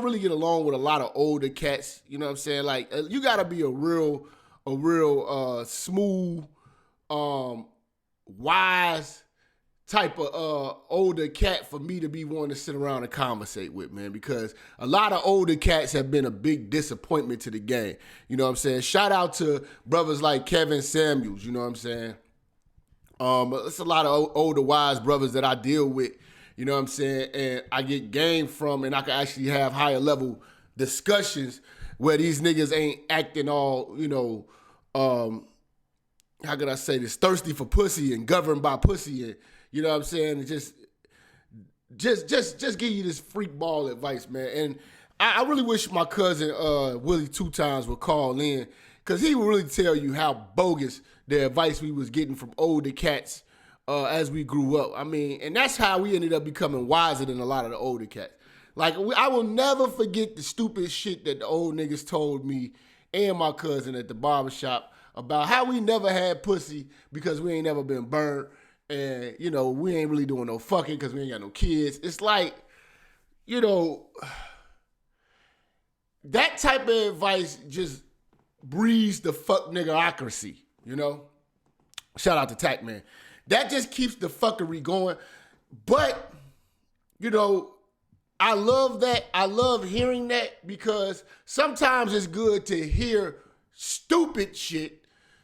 don't really get along with a lot of older cats. You know what I'm saying? Like you gotta be a real smooth, wise type of older cat for me to be one to sit around and conversate with, man, because a lot of older cats have been a big disappointment to the game. You know what I'm saying? Shout out to brothers like Kevin Samuels, you know what I'm saying? It's a lot of older wise brothers that I deal with, you know what I'm saying? And I get game from, and I can actually have higher level discussions where these niggas ain't acting all, you know, how could I say this, thirsty for pussy and governed by pussy, and you know what I'm saying? And just give you this freak ball advice, man. And I really wish my cousin Willie 2 Times would call in, because he would really tell you how bogus the advice we was getting from older cats as we grew up. I mean, and that's how we ended up becoming wiser than a lot of the older cats. Like, I will never forget the stupid shit that the old niggas told me and my cousin at the barbershop about how we never had pussy because we ain't never been burned. And, you know, we ain't really doing no fucking because we ain't got no kids. It's like, you know, that type of advice just breeds the fuck niggerocracy, you know? Shout out to Tac, man. That just keeps the fuckery going. But, you know, I love that. I love hearing that because sometimes it's good to hear stupid shit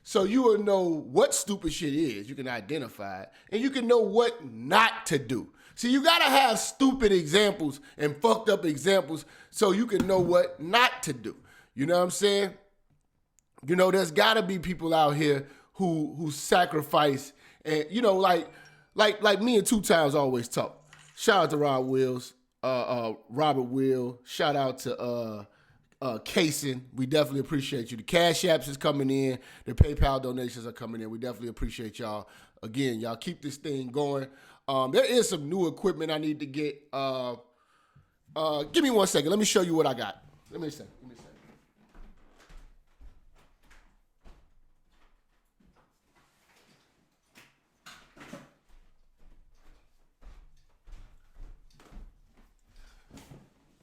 so you will know what stupid shit is. You can identify it. And you can know what not to do. See, you got to have stupid examples and fucked up examples so you can know what not to do. You know what I'm saying? You know, there's got to be people out here who sacrifice. And, you know, like me and 2 Times always talk. Shout out to Robert Will. Shout out to Kaysen. We definitely appreciate you. The Cash Apps is coming in. The PayPal donations are coming in. We definitely appreciate y'all. Again, y'all keep this thing going. There is some new equipment I need to get. Give me 1 second. Let me show you what I got. Let me see.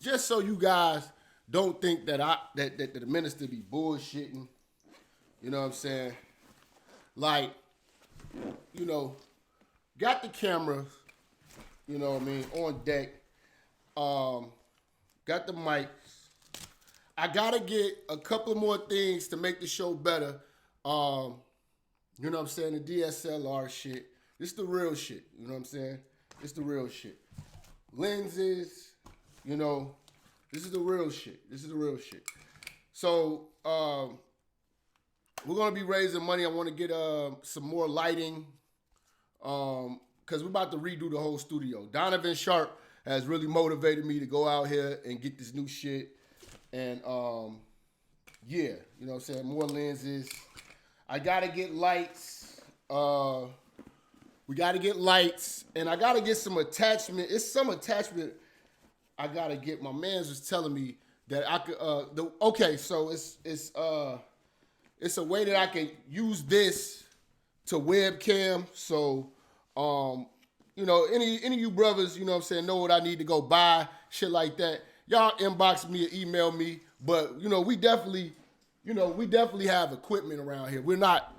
Just so you guys don't think that that the minister be bullshitting, you know what I'm saying? Like, you know, got the cameras, you know what I mean, on deck. Got the mics. I gotta get a couple more things to make the show better. You know what I'm saying? The DSLR shit. This the real shit. You know what I'm saying? It's the real shit. Lenses. You know, this is the real shit. So, we're going to be raising money. I want to get some more lighting because we're about to redo the whole studio. Donovan Sharp has really motivated me to go out here and get this new shit. And, yeah, you know what I'm saying? More lenses. I got to get lights. We got to get lights. And I got to get some attachment. It's some attachment I gotta get. My man's was telling me that I could okay, so it's a way that I can use this to webcam. So you know, any of you brothers, you know what I'm saying, know what I need to go buy, shit like that. Y'all inbox me or email me. But you know, we definitely have equipment around here. We're not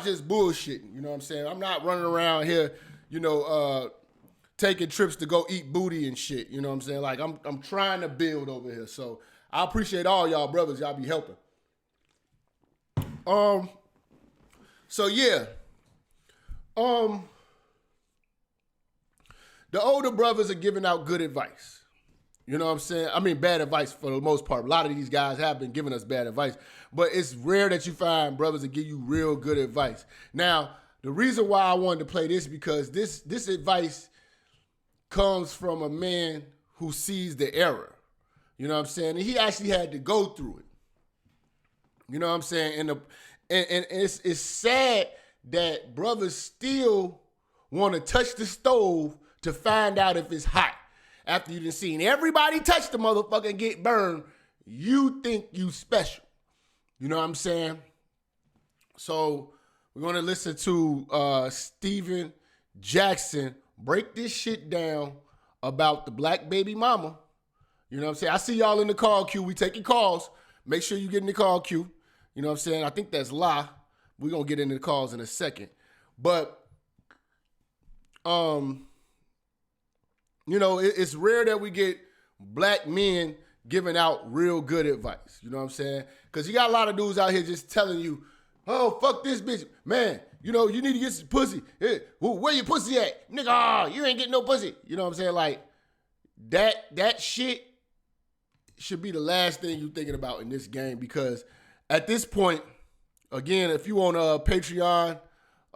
just bullshitting, you know what I'm saying? I'm not running around here, you know, taking trips to go eat booty and shit. You know what I'm saying? Like, I'm trying to build over here. So I appreciate all y'all brothers. Y'all be helping. So yeah. The older brothers are giving out good advice. You know what I'm saying? I mean, bad advice for the most part. A lot of these guys have been giving us bad advice. But it's rare that you find brothers that give you real good advice. Now, the reason why I wanted to play this because this advice comes from a man who sees the error. You know what I'm saying? And he actually had to go through it. You know what I'm saying? And it's sad that brothers still want to touch the stove to find out if it's hot. After you done seen everybody touch the motherfucker and get burned, you think you special. You know what I'm saying? So we're going to listen to Steven Jackson break this shit down about the black baby mama, You know what I'm saying? I see y'all in the call queue. We taking calls. Make sure you get in the call queue. You know what I'm saying? I think that's La. We're going to get into the calls in a second. But, you know, it's rare that we get black men giving out real good advice. You know what I'm saying? Because you got a lot of dudes out here just telling you, oh, fuck this bitch. Man, you know, you need to get some pussy. Hey, where your pussy at? Nigga, oh, you ain't getting no pussy. You know what I'm saying? Like, that shit should be the last thing you're thinking about in this game, because at this point, again, if you on Patreon,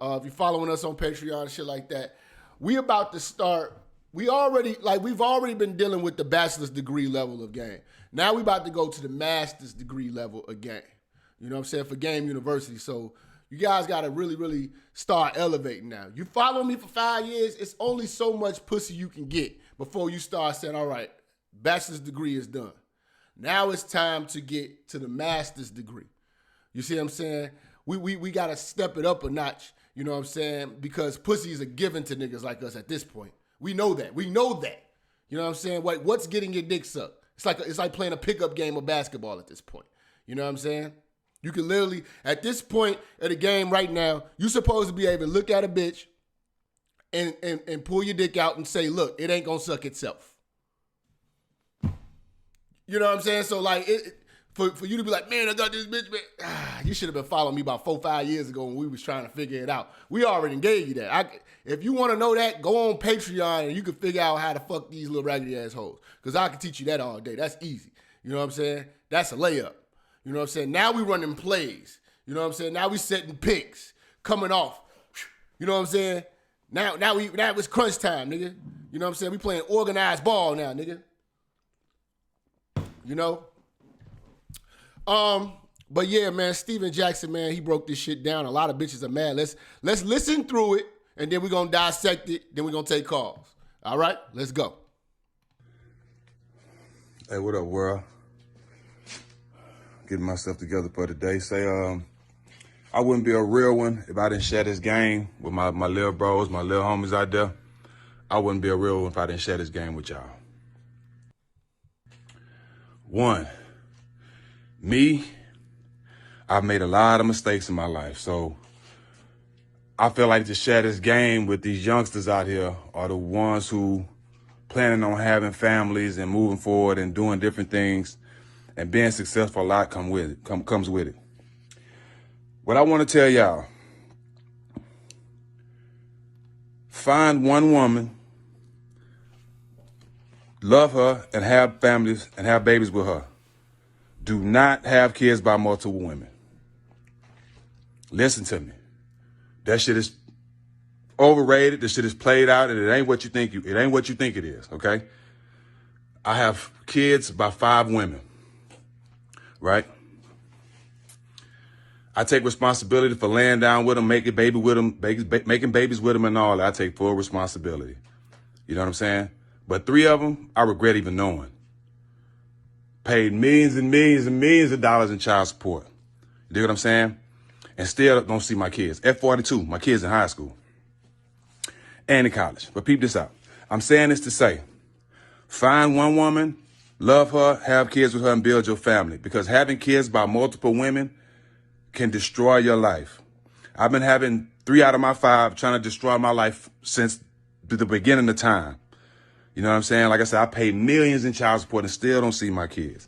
if you're following us on Patreon and shit like that, we about to start. We've already been dealing with the bachelor's degree level of game. Now we about to go to the master's degree level of game. You know what I'm saying? For Game University. So you guys got to really, really start elevating now. You follow me for 5 years, it's only so much pussy you can get before you start saying, all right, bachelor's degree is done. Now it's time to get to the master's degree. You see what I'm saying? We got to step it up a notch, you know what I'm saying? Because pussies are given to niggas like us at this point. We know that. You know what I'm saying? What's getting your dick sucked? It's like playing a pickup game of basketball at this point. You know what I'm saying? You can literally, at this point of the game right now, you're supposed to be able to look at a bitch and pull your dick out and say, look, it ain't gonna suck itself. You know what I'm saying? So like, for you to be like, man, I got this bitch, man. You should have been following me about 4-5 years ago when we was trying to figure it out. We already gave you that. If you want to know that, go on Patreon and you can figure out how to fuck these little raggedy ass hoes. Because I can teach you that all day. That's easy. You know what I'm saying? That's a layup. You know what I'm saying? Now we running plays. You know what I'm saying? Now we setting picks, coming off. You know what I'm saying? Now it's crunch time, nigga. You know what I'm saying? We playing organized ball now, nigga. You know? But yeah, man, Steven Jackson, man, he broke this shit down. A lot of bitches are mad. Let's listen through it, and then we're gonna dissect it, then we're gonna take calls. All right, let's go. Hey, what up, world? Getting myself together for today. I wouldn't be a real one if I didn't share this game with my little bros, my little homies out there. I wouldn't be a real one if I didn't share this game with y'all. One, me, I've made a lot of mistakes in my life. So I feel like to share this game with these youngsters out here are the ones who planning on having families and moving forward and doing different things and being successful. A lot comes with it. What I want to tell y'all, find one woman, love her, and have families and have babies with her. Do not have kids by multiple women. Listen to me. That shit is overrated. The shit is played out, and it ain't what you think it is, okay? I have kids by 5 women, right? I take responsibility for laying down with them, making babies with them and all that. I take full responsibility. You know what I'm saying? But 3 of them, I regret even knowing. Paid millions and millions and millions of dollars in child support. You dig what I'm saying? And still don't see my kids. At 42, my kids in high school and in college. But peep this out. I'm saying this to say, find one woman, love her, have kids with her, and build your family. Because having kids by multiple women can destroy your life. I've been having 3 out of my 5 trying to destroy my life since the beginning of time. You know what I'm saying? Like I said, I pay millions in child support and still don't see my kids.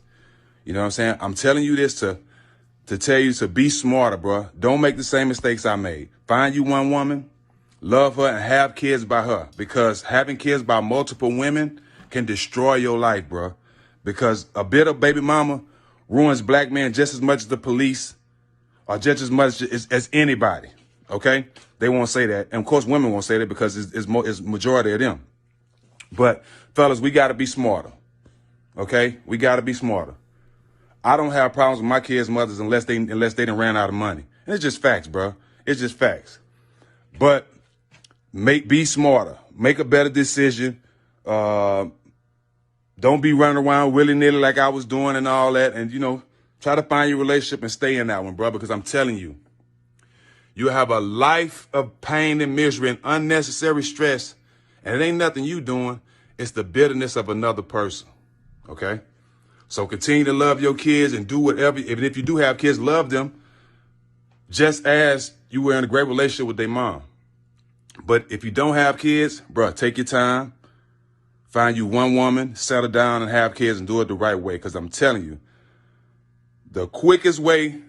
You know what I'm saying? I'm telling you this to tell you to be smarter, bro. Don't make the same mistakes I made. Find you one woman, love her, and have kids by her. Because having kids by multiple women can destroy your life, bro. Because a bitter baby mama ruins black men just as much as the police or just as much as anybody, okay? They won't say that. And, of course, women won't say that because it's majority of them. But, fellas, we got to be smarter, okay? We got to be smarter. I don't have problems with my kids' mothers unless they done ran out of money. And it's just facts, bro. It's just facts. But be smarter. Make a better decision. Don't be running around willy-nilly like I was doing and all that. And, try to find your relationship and stay in that one, bro, because I'm telling you, you have a life of pain and misery and unnecessary stress. And it ain't nothing you doing. It's the bitterness of another person. Okay? So continue to love your kids and do whatever, even if you do have kids, love them just as you were in a great relationship with their mom. But if you don't have kids, bruh, take your time. Find you one woman, settle down and have kids and do it the right way. Because I'm telling you, the quickest way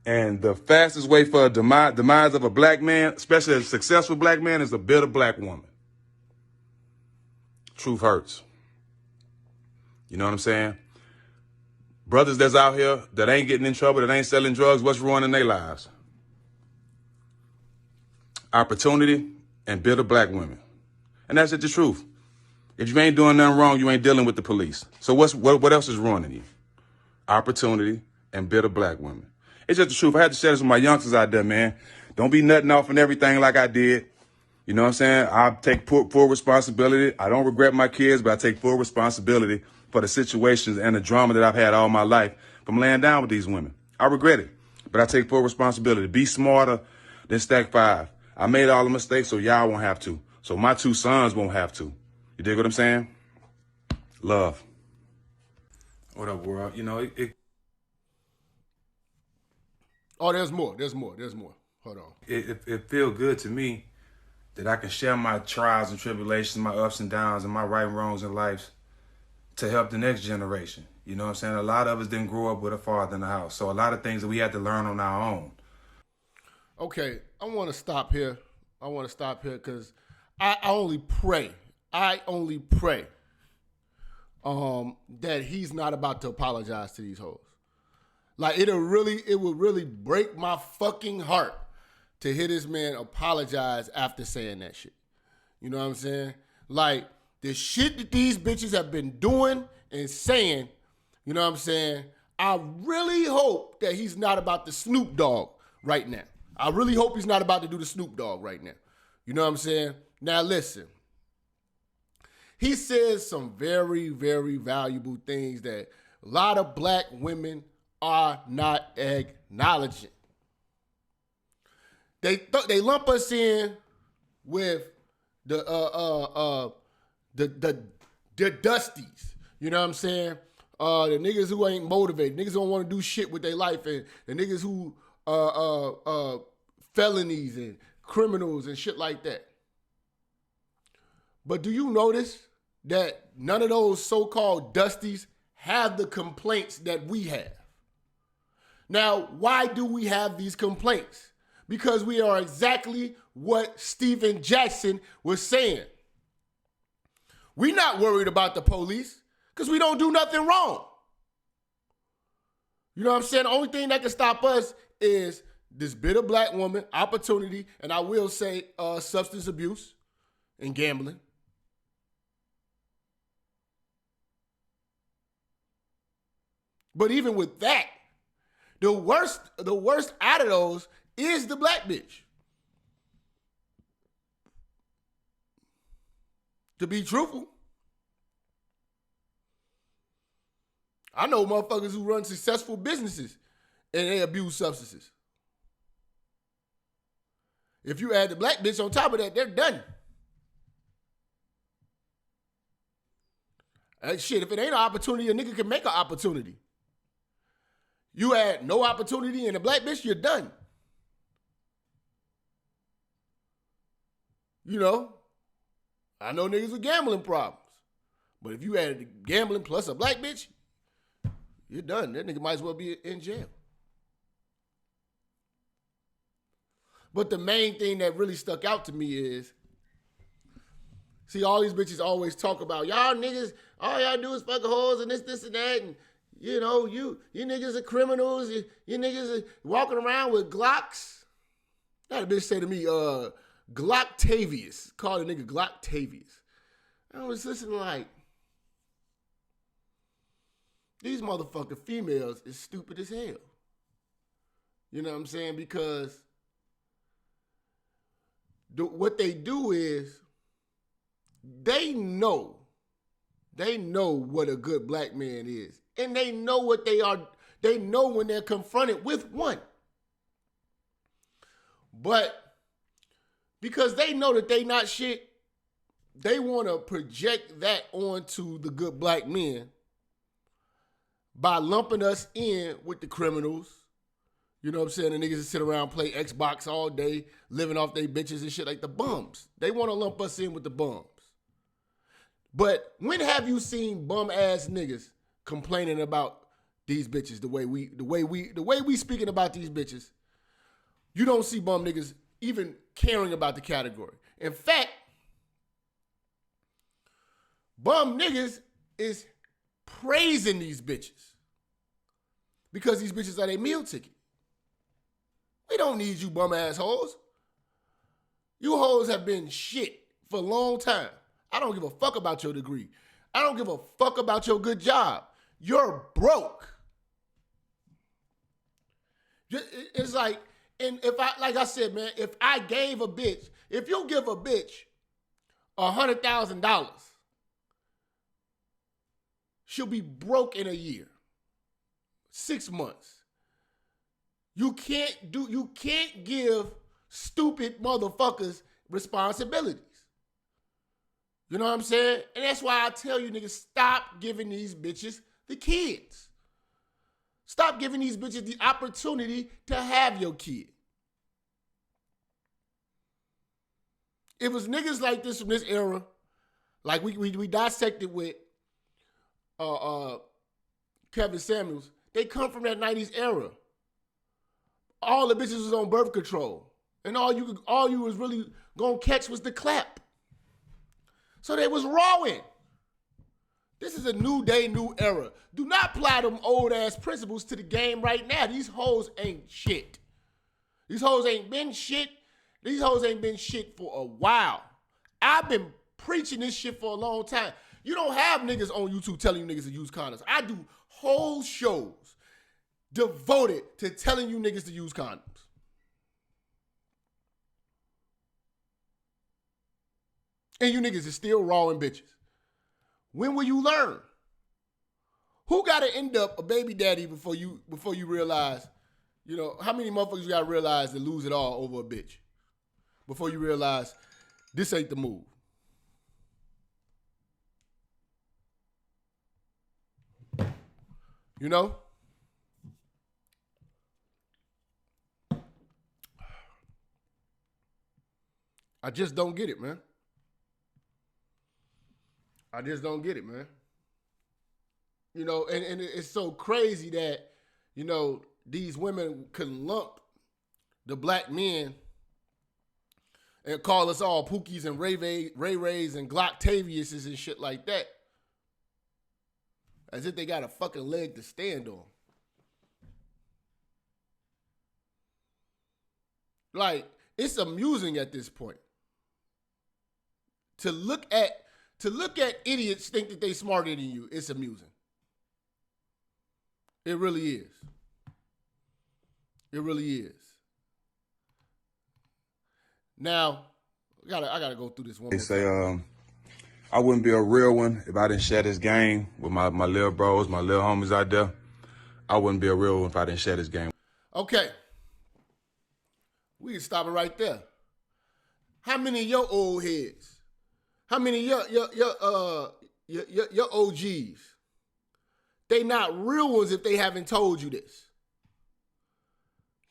and the fastest way for a demise of a black man, especially a successful black man, is a bitter black woman. Truth hurts. You know what I'm saying? Brothers that's out here that ain't getting in trouble, that ain't selling drugs, what's ruining their lives? Opportunity and bitter black women. And that's just the truth. If you ain't doing nothing wrong, you ain't dealing with the police. So what else is ruining you? Opportunity and bitter black women. It's just the truth. I had to share this with my youngsters out there, man. Don't be nutting off and everything like I did. You know what I'm saying? I take full responsibility. I don't regret my kids, but I take full responsibility for the situations and the drama that I've had all my life from laying down with these women. I regret it, but I take full responsibility. Be smarter than Stack 5. I made all the mistakes, so y'all won't have to. So my 2 sons won't have to. You dig what I'm saying? Love. What up, world? You know, Oh, there's more. Hold on. It feels good to me that I can share my trials and tribulations, my ups and downs, and my right and wrongs in life to help the next generation. You know what I'm saying? A lot of us didn't grow up with a father in the house. So a lot of things that we had to learn on our own. Okay, I want to stop here. Because I only pray that he's not about to apologize to these hoes. Like, it would really break my fucking heart to hear this man apologize after saying that shit. You know what I'm saying? Like, the shit that these bitches have been doing and saying, you know what I'm saying? I really hope that he's not about to Snoop Dogg right now. I really hope he's not about to do the Snoop Dogg right now. You know what I'm saying? Now listen. He says some very, very valuable things that a lot of black women are not acknowledging. They lump us in with the dusties. You know what I'm saying? The niggas who ain't motivated, niggas don't want to do shit with their life, and the niggas who felonies and criminals and shit like that. But do you notice that none of those so-called dusties have the complaints that we have? Now, why do we have these complaints? Because we are exactly what Stephen Jackson was saying. We're not worried about the police because we don't do nothing wrong. You know what I'm saying? The only thing that can stop us is this bitter black woman, opportunity, and I will say substance abuse and gambling. But even with that, the worst out of those is the black bitch. To be truthful, I know motherfuckers who run successful businesses and they abuse substances. If you add the black bitch on top of that, they're done. Shit, if it ain't an opportunity, a nigga can make an opportunity. You add no opportunity in a black bitch, you're done. You know, I know niggas with gambling problems. But if you add gambling plus a black bitch, you're done. That nigga might as well be in jail. But the main thing that really stuck out to me is, see, all these bitches always talk about, y'all niggas, all y'all do is fuck hoes and this and that, and you know, you niggas are criminals, you niggas are walking around with Glocks. That bitch say to me, Glocktavius. Call the nigga Glocktavius. I was listening like, these motherfucking females is stupid as hell. You know what I'm saying? Because what they do is they know what a good black man is. And they know what they are. They know when they're confronted with one. But because they know that they not shit, they want to project that onto the good black men by lumping us in with the criminals. You know what I'm saying? The niggas that sit around play Xbox all day, living off their bitches and shit like the bums. They want to lump us in with the bums. But when have you seen bum ass niggas complaining about these bitches the way we speaking about these bitches? You don't see bum niggas even caring about the category. In fact, bum niggas is praising these bitches because these bitches are their meal ticket. We don't need you bum assholes. You hoes have been shit for a long time. I don't give a fuck about your degree. I don't give a fuck about your good job. You're broke. It's like, and if I, like I said, man, if I gave a bitch, if you give a bitch $100,000, she'll be broke in a year, 6 months. You can't give stupid motherfuckers responsibilities. You know what I'm saying? And that's why I tell you niggas, stop giving these bitches the kids. Stop giving these bitches the opportunity to have your kid. It was niggas like this from this era, like we dissected with Kevin Samuels. They come from that 90s era. All the bitches was on birth control. And all you was really gonna catch was the clap. So they was rawing. This is a new day, new era. Do not apply them old ass principles to the game right now. These hoes ain't shit. These hoes ain't been shit. These hoes ain't been shit for a while. I've been preaching this shit for a long time. You don't have niggas on YouTube telling you niggas to use condoms. I do whole shows devoted to telling you niggas to use condoms. And you niggas is still rawing bitches. When will you learn? Who gotta end up a baby daddy before you realize, you know, how many motherfuckers you gotta realize to lose it all over a bitch? Before you realize this ain't the move. You know? I just don't get it, man. I just don't get it, man. You know, and it's so crazy that, you know, these women can lump the black men and call us all Pookies and Ray Rays and Glocktaviuses and shit like that. As if they got a fucking leg to stand on. Like, it's amusing at this point. To look at idiots think that they smarter than you, it's amusing. It really is. It really is. Now, I gotta go through this one. They say, I wouldn't be a real one if I didn't share this game with my little bros, my little homies out there. I wouldn't be a real one if I didn't share this game. Okay. We can stop it right there. How many of your old heads? How many of your OGs? They not real ones if they haven't told you this.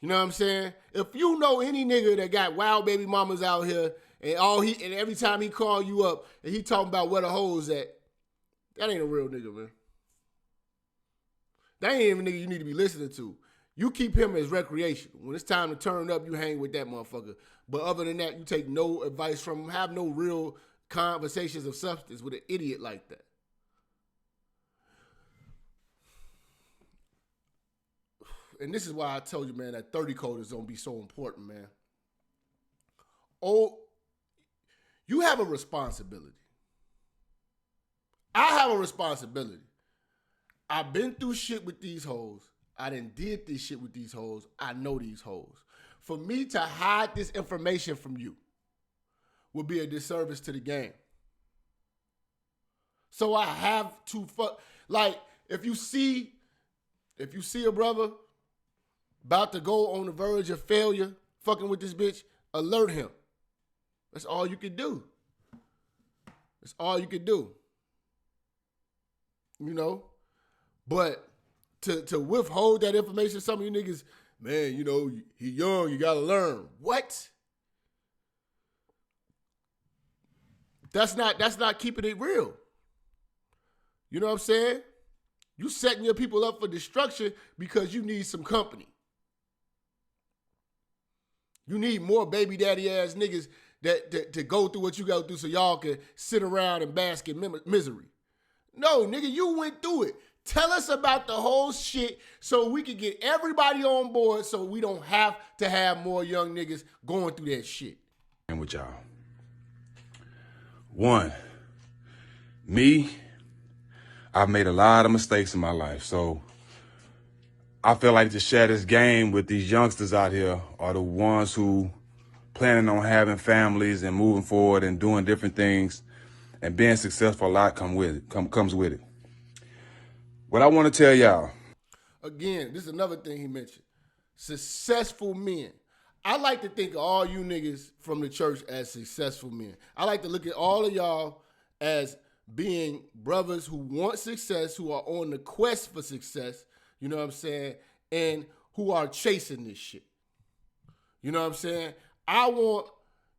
You know what I'm saying? If you know any nigga that got wild baby mamas out here and every time he call you up and he talking about where the hoes at, that ain't a real nigga, man. That ain't even a nigga you need to be listening to. You keep him as recreation. When it's time to turn up, you hang with that motherfucker. But other than that, you take no advice from him. Have no real conversations of substance with an idiot like that. And this is why I told you, man, that 30 code is going to be so important, man. Oh, you have a responsibility. I have a responsibility. I've been through shit with these hoes. I done did this shit with these hoes. I know these hoes. For me to hide this information from you would be a disservice to the game. So I have to like, if you see a brother about to go on the verge of failure, fucking with this bitch, alert him. That's all you can do. That's all you can do. You know? But to withhold that information. Some of you niggas, man, you know, he young, you gotta learn. What? That's not keeping it real. You know what I'm saying? You setting your people up for destruction because you need some company. You need more baby daddy ass niggas that to go through what you go through so y'all can sit around and bask in misery. No, nigga, you went through it. Tell us about the whole shit so we can get everybody on board so we don't have to have more young niggas going through that shit. And with y'all. One, me, I've made a lot of mistakes in my life. So I feel like to share this game with these youngsters out here are the ones who planning on having families and moving forward and doing different things and being successful. A lot comes with it. What I want to tell y'all. Again, this is another thing he mentioned. Successful men. I like to think of all you niggas from the church as successful men. I like to look at all of y'all as being brothers who want success, who are on the quest for success, you know what I'm saying, and who are chasing this shit. You know what I'm saying? I want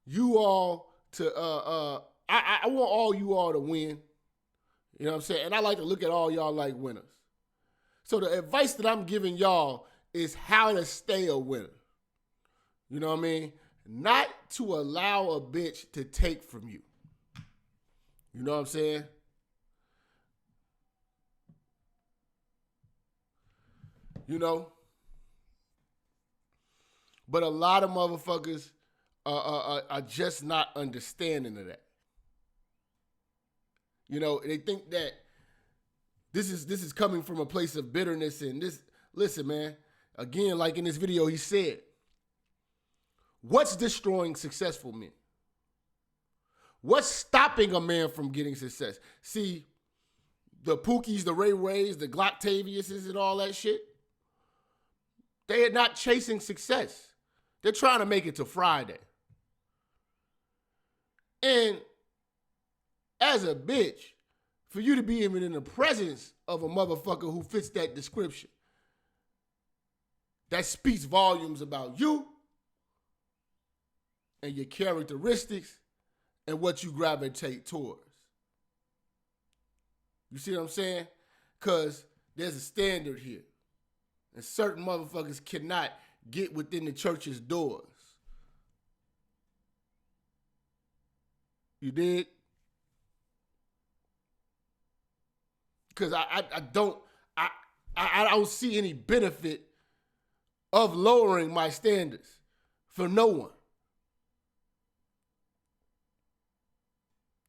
you all to, I want all you all to win. You know what I'm saying? And I like to look at all y'all like winners. So the advice that I'm giving y'all is how to stay a winner. You know what I mean? Not to allow a bitch to take from you. You know what I'm saying? You know? But a lot of motherfuckers are just not understanding of that. You know, they think that this is coming from a place of bitterness and this. Listen, man. Again, like in this video, he said, what's destroying successful men? What's stopping a man from getting success? See, the Pookies, the Ray Rays, the Glocktaviuses and all that shit, they are not chasing success. They're trying to make it to Friday. And as a bitch, for you to be even in the presence of a motherfucker who fits that description, that speaks volumes about you and your characteristics and what you gravitate towards. You see what I'm saying? Because there's a standard here. And certain motherfuckers cannot get within the church's doors. You dig? Because I don't see any benefit of lowering my standards for no one.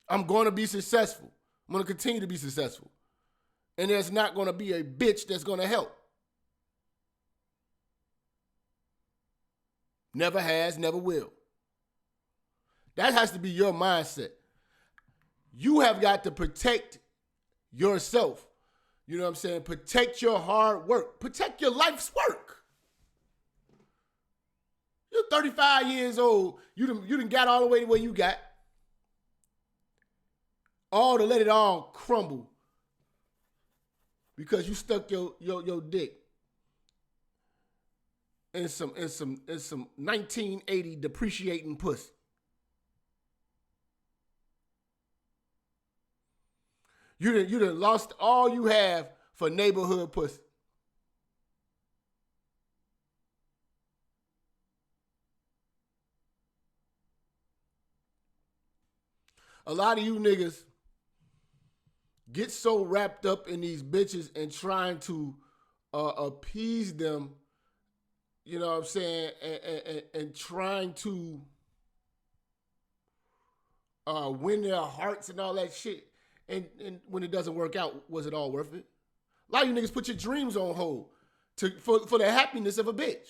I'm going to be successful. I'm going to continue to be successful. And there's not going to be a bitch that's going to help. Never has, never will. That has to be your mindset. You have got to protect yourself. You know what I'm saying? Protect your hard work. Protect your life's work. You're 35 years old. You done got all the way to where you got. All to let it all crumble because you stuck your dick in some 1980 depreciating pussy. You done lost all you have for neighborhood pussy. A lot of you niggas get so wrapped up in these bitches and trying to appease them, you know what I'm saying, and trying to win their hearts and all that shit. And when it doesn't work out, was it all worth it? A lot of you niggas put your dreams on hold for the happiness of a bitch.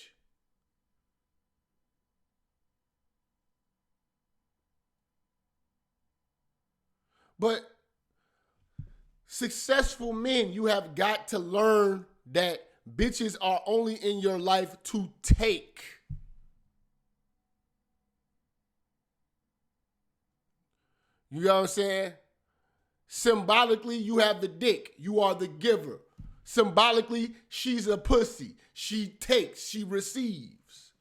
But successful men, you have got to learn that bitches are only in your life to take. You know what I'm saying? Symbolically, you have the dick. You are the giver. Symbolically, she's a pussy. She takes, she receives.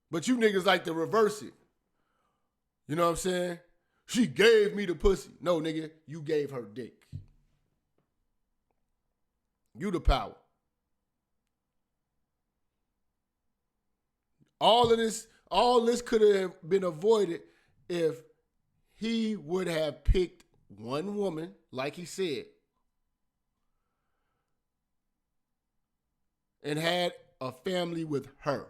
But you niggas like to reverse it. You know what I'm saying? She gave me the pussy. No, nigga, you gave her dick. You the power. All this could have been avoided if he would have picked one woman, like he said, and had a family with her.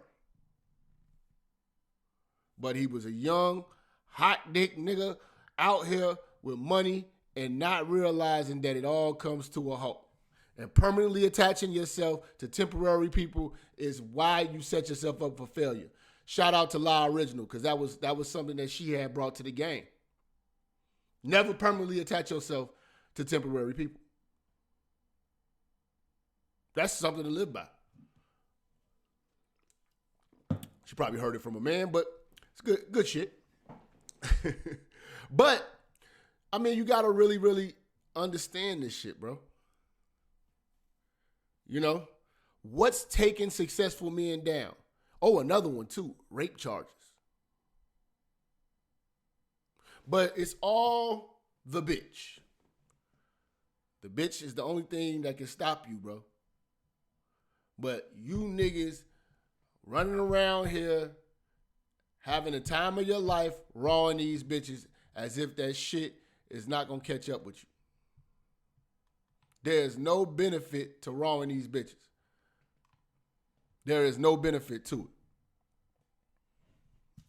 But he was a young, hot dick nigga out here with money and not realizing that it all comes to a halt. And permanently attaching yourself to temporary people is why you set yourself up for failure. Shout out to La Original, because that was something that she had brought to the game. Never permanently attach yourself to temporary people. That's something to live by. She probably heard it from a man, but it's good shit. But, I mean, you got to really, really understand this shit, bro. You know, what's taking successful men down? Oh, another one too, rape charges. But it's all the bitch. The bitch is the only thing that can stop you, bro. But you niggas running around here having the time of your life rawing these bitches as if that shit is not going to catch up with you. There's no benefit to rawing these bitches. There is no benefit to it.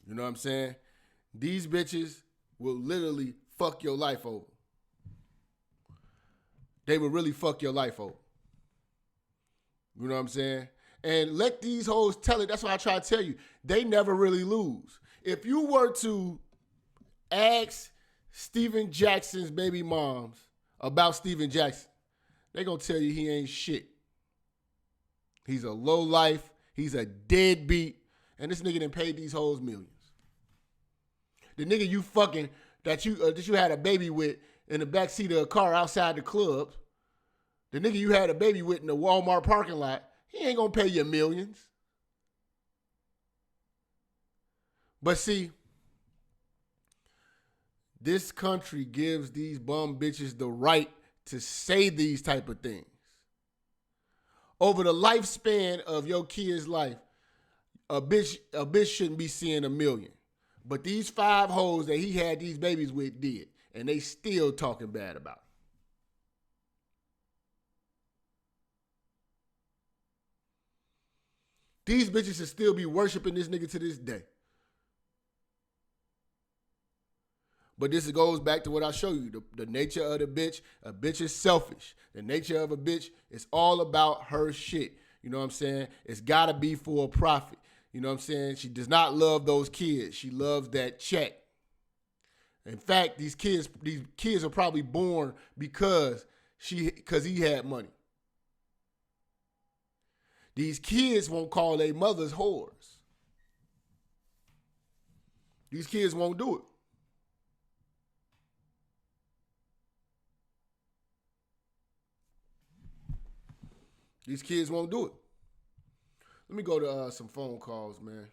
You know what I'm saying? These bitches will literally fuck your life over. They will really fuck your life over. You know what I'm saying? And let these hoes tell it. That's why I try to tell you. They never really lose. If you were to ask Steven Jackson's baby moms about Steven Jackson, they gonna tell you he ain't shit. He's a low life. He's a deadbeat. And this nigga done paid these hoes millions. The nigga you fucking, that you had a baby with in the backseat of a car outside the club, the nigga you had a baby with in the Walmart parking lot, he ain't gonna pay you millions. But see, this country gives these bum bitches the right to say these type of things. Over the lifespan of your kid's life, a bitch shouldn't be seeing $1 million. But these 5 hoes that he had these babies with did. And they still talking bad about it. These bitches should still be worshiping this nigga to this day. But this goes back to what I show you. The nature of the bitch. A bitch is selfish. The nature of a bitch is all about her shit. You know what I'm saying? It's got to be for a profit. You know what I'm saying? She does not love those kids. She loves that check. In fact, these kids are probably born because he had money. These kids won't call their mothers whores. These kids won't do it. These kids won't do it. Let me go to some phone calls, man.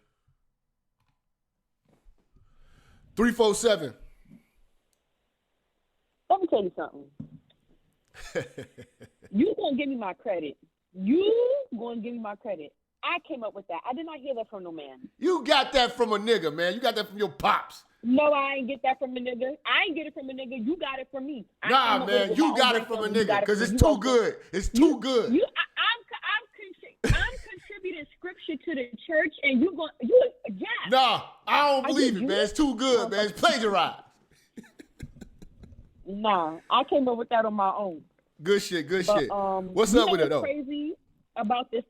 347. Let me tell you something. You gonna give me my credit. You gonna give me my credit. I came up with that. I did not hear that from no man. You got that from a nigga, man. You got that from your pops. No, I ain't get that from a nigga. I ain't get it from a nigga. You got it from me. Nah, man, you got it from a nigga because it's too good. It's too good. I'm contributing scripture to the church, and you Jap. Nah, I don't believe it, man. It's too good, man. It's plagiarized. Nah, I came up with that on my own. Good shit. What's up with it, though? Crazy about this.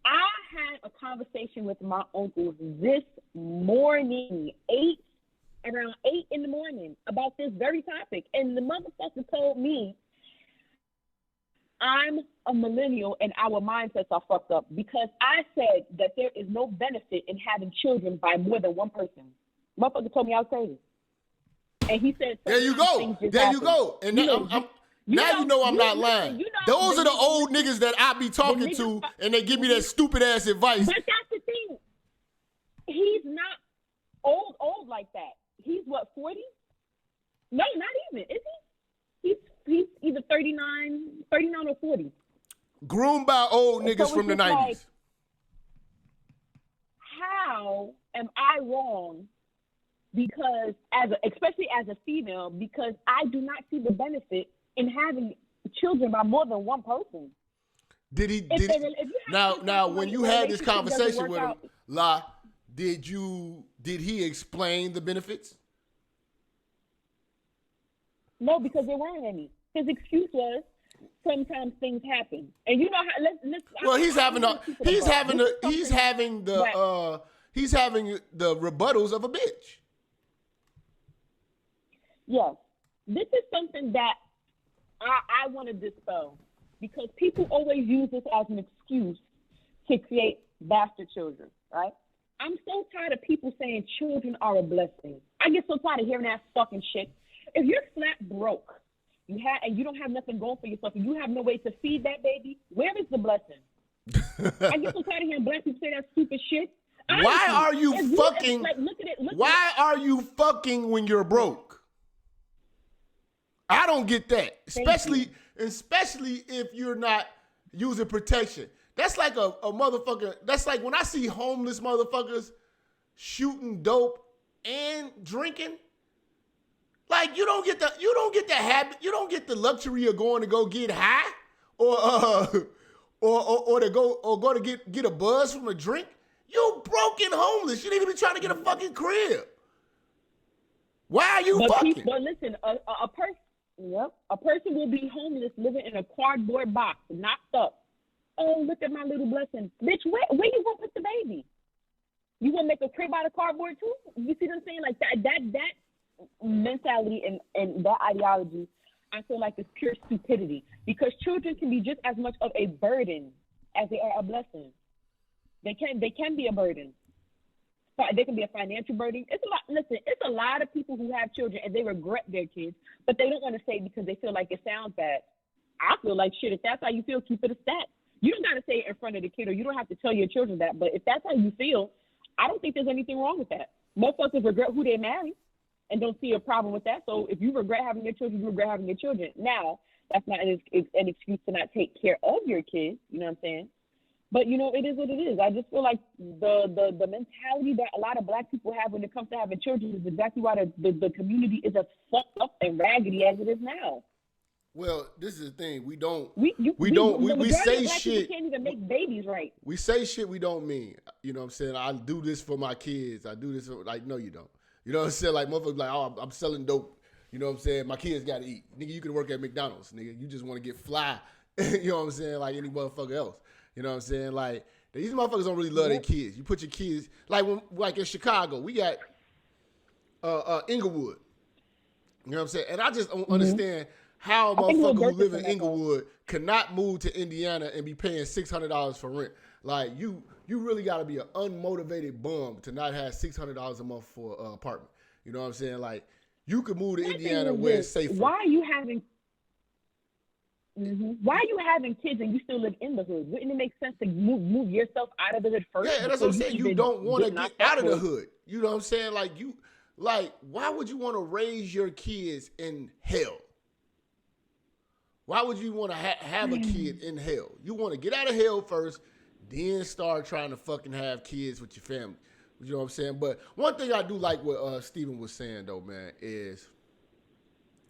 I had a conversation with my uncles this morning, around 8 in the morning, about this very topic. And the motherfucker told me I'm a millennial and our mindsets are fucked up because I said that there is no benefit in having children by more than one person. Motherfucker told me I was crazy. And he said, there you go. There you go. And now you know I'm not lying. Those are the old niggas that I be talking to, and they give me that stupid ass advice. But that's the thing. He's not old like that. He's what, 40? No, not even. Is he? He's either 39 or 40. Groomed by old niggas from the 90s. Like, how am I wrong? Because especially as a female, because I do not see the benefit in having children by more than one person. Now when you had this conversation with him, La, did he explain the benefits? No, because there weren't any. His excuse was sometimes things happen, and you know how. Let's well, he's having the rebuttals of a bitch. Yes, this is something that I want to dispel, because people always use this as an excuse to create bastard children, right? I'm so tired of people saying children are a blessing. I get so tired of hearing that fucking shit. If you're flat broke, and you don't have nothing going for yourself, and you have no way to feed that baby, where is the blessing? I get so tired of hearing black people say that stupid shit. Honestly, why are you fucking? Why are you fucking when you're broke? I don't get that, especially if you're not using protection. That's like a motherfucker. That's like when I see homeless motherfuckers shooting dope and drinking. Like you don't get the habit, you don't get the luxury of going to go get high, or to get a buzz from a drink. You broke and homeless. You need to be trying to get a fucking crib. Why are you fucking? But listen, a person will be homeless, living in a cardboard box, knocked up. Oh, look at my little blessing, bitch. Where you gonna put the baby? You gonna make a crib out of cardboard too? You see what I'm saying? Like that mentality and that ideology, I feel like, is pure stupidity, because children can be just as much of a burden as they are a blessing. They can be a burden. They can be a financial burden. It's a lot of people who have children and they regret their kids, but they don't want to say it because they feel like it sounds bad. I feel like shit. If that's how you feel, keep it a stat. You don't got to say it in front of the kid, or you don't have to tell your children that. But if that's how you feel, I don't think there's anything wrong with that. Motherfuckers regret who they marry and don't see a problem with that. So if you regret having your children, you regret having your children. Now, that's not an excuse to not take care of your kids. You know what I'm saying? But, you know, it is what it is. I just feel like the mentality that a lot of black people have when it comes to having children is exactly why the community is as fucked up and raggedy as it is now. Well, this is the thing. We say shit. Can't even make babies right. We say shit we don't mean. You know what I'm saying? I do this for my kids. I do this for, like, no, you don't. You know what I'm saying? Like, motherfuckers like, oh, I'm selling dope. You know what I'm saying? My kids got to eat. Nigga, you can work at McDonald's. Nigga, you just want to get fly. You know what I'm saying? Like any motherfucker else. You know what I'm saying? Like, these motherfuckers don't really love their kids. You put your kids, like in Chicago, we got Inglewood. You know what I'm saying? And I just don't understand how a motherfucker who live in Inglewood cannot move to Indiana and be paying $600 for rent. Like, you really got to be an unmotivated bum to not have $600 a month for an apartment. You know what I'm saying? Like, you could move to Indiana where it's safer. Why are you having kids and you still live in the hood? Wouldn't it make sense to move yourself out of the hood first? Yeah, that's what I'm saying. You don't want to get out of the hood. You know what I'm saying? Like, why would you want to raise your kids in hell? Why would you want to have a kid in hell? You want to get out of hell first, then start trying to fucking have kids with your family. You know what I'm saying? But one thing I do like what Steven was saying, though, man, is,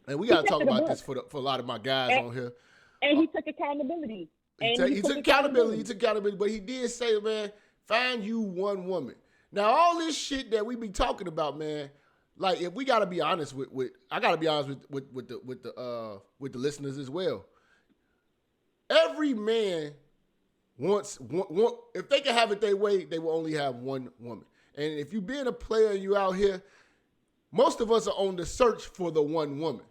and we got to talk about this for a lot of my guys on here. And he took accountability. He took accountability, but he did say, man, find you one woman. Now, all this shit that we be talking about, man, like, if we gotta be honest I gotta be honest with the listeners as well. Every man wants one. If they can have it their way, they will only have one woman. And if you being a player and you out here, most of us are on the search for the one woman.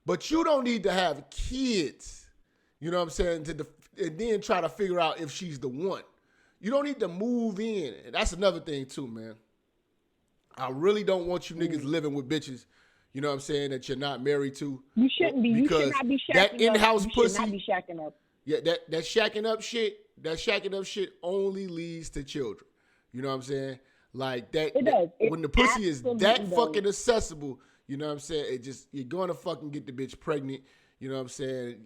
But you don't need to have kids, you know what I'm saying, and then try to figure out if she's the one. You don't need to move in. And that's another thing too, man. I really don't want you niggas living with bitches, you know what I'm saying, that you're not married to. You shouldn't be. You should not be shacking that in-house up. pussy, You should not be shacking up. yeah, that shacking up shit only leads to children. You know what I'm saying? Like that. It does. When the pussy is that absolutely fucking does. accessible, you know what I'm saying? You're gonna fucking get the bitch pregnant. You know what I'm saying?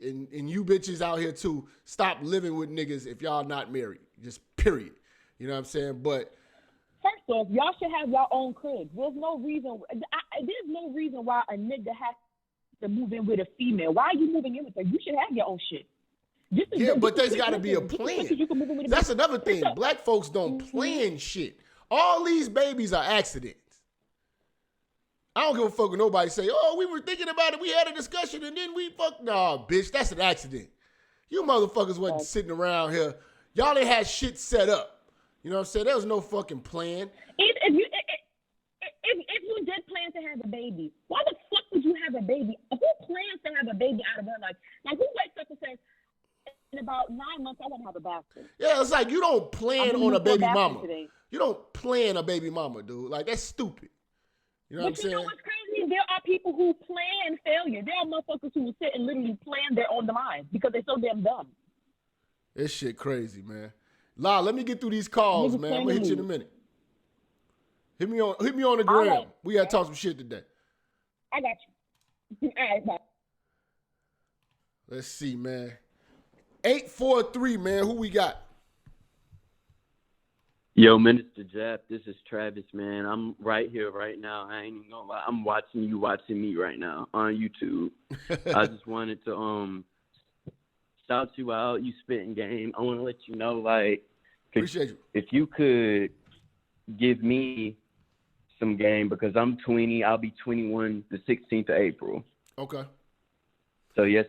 And you bitches out here too, stop living with niggas if y'all not married. Just period. You know what I'm saying? But First off, y'all should have your own crib. There's no reason why a nigga has to move in with a female. Why are you moving in with her? You should have your own shit. But there's got to be a plan. That's another thing. Black folks don't plan shit. All these babies are accidents. I don't give a fuck when nobody say, oh, we were thinking about it, we had a discussion, and then we fucked. Nah, bitch, that's an accident. You motherfuckers wasn't sitting around here. Y'all didn't have shit set up. You know what I'm saying? There was no fucking plan. If you did plan to have a baby, why the fuck would you have a baby? Who plans to have a baby out of their life? Like, who wakes up and says, in about 9 months, I want to have a bastard? Yeah, it's like you don't plan on a baby mama. Today. You don't plan a baby mama, dude. Like, that's stupid. You know what I'm saying? You know what's crazy? There are people who plan failure. There are motherfuckers who will sit and literally plan their own demise because they're so damn dumb. This shit crazy, man. La, let me get through these calls, man. I'm gonna hit you in a minute. Hit me on the gram. Right. We gotta talk some shit today. I got you. All right, bye. Let's see, man. 843, man. Who we got? Yo, Minister Jap, this is Travis, man. I'm right here right now. I ain't even gonna lie. I'm watching you watching me right now on YouTube. I just wanted to shout you out. You spitting game. I want to let you know, like, Appreciate you. If you could give me some game, because I'm 20. I'll be 21 the 16th of April. Okay. So, yes,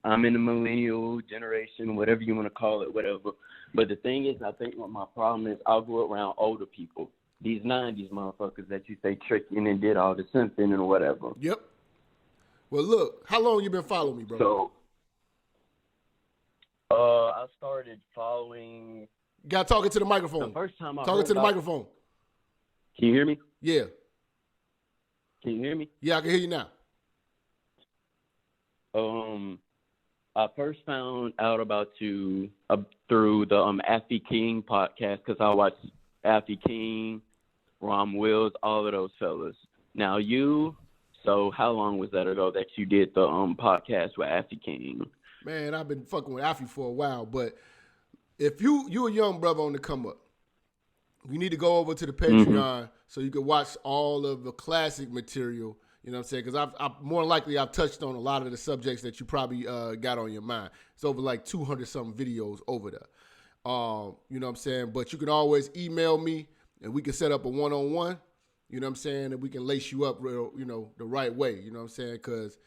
I'm in the millennial generation, whatever you want to call it, whatever. But the thing is, I think what my problem is, I'll go around older people. These 90s motherfuckers that you say tricking and did all the simping and whatever. Yep. Well, look, how long you been following me, bro? So, I started following. You got talking to the microphone. The first time I talking to the microphone. Can you hear me? Yeah. Can you hear me? Yeah, I can hear you now. I first found out about you through the Affy King podcast, because I watched Affy King, Rom Wills, all of those fellas. Now so how long was that ago that you did the podcast with Affy King? Man, I've been fucking with Affy for a while, but if you a young brother on the come up, you need to go over to the Patreon so you can watch all of the classic material. You know what I'm saying? Because I've more likely I've touched on a lot of the subjects that you probably got on your mind. It's over like 200-something videos over there. You know what I'm saying? But you can always email me, and we can set up a one-on-one. You know what I'm saying? And we can lace you up real, the right way. You know what I'm saying? Because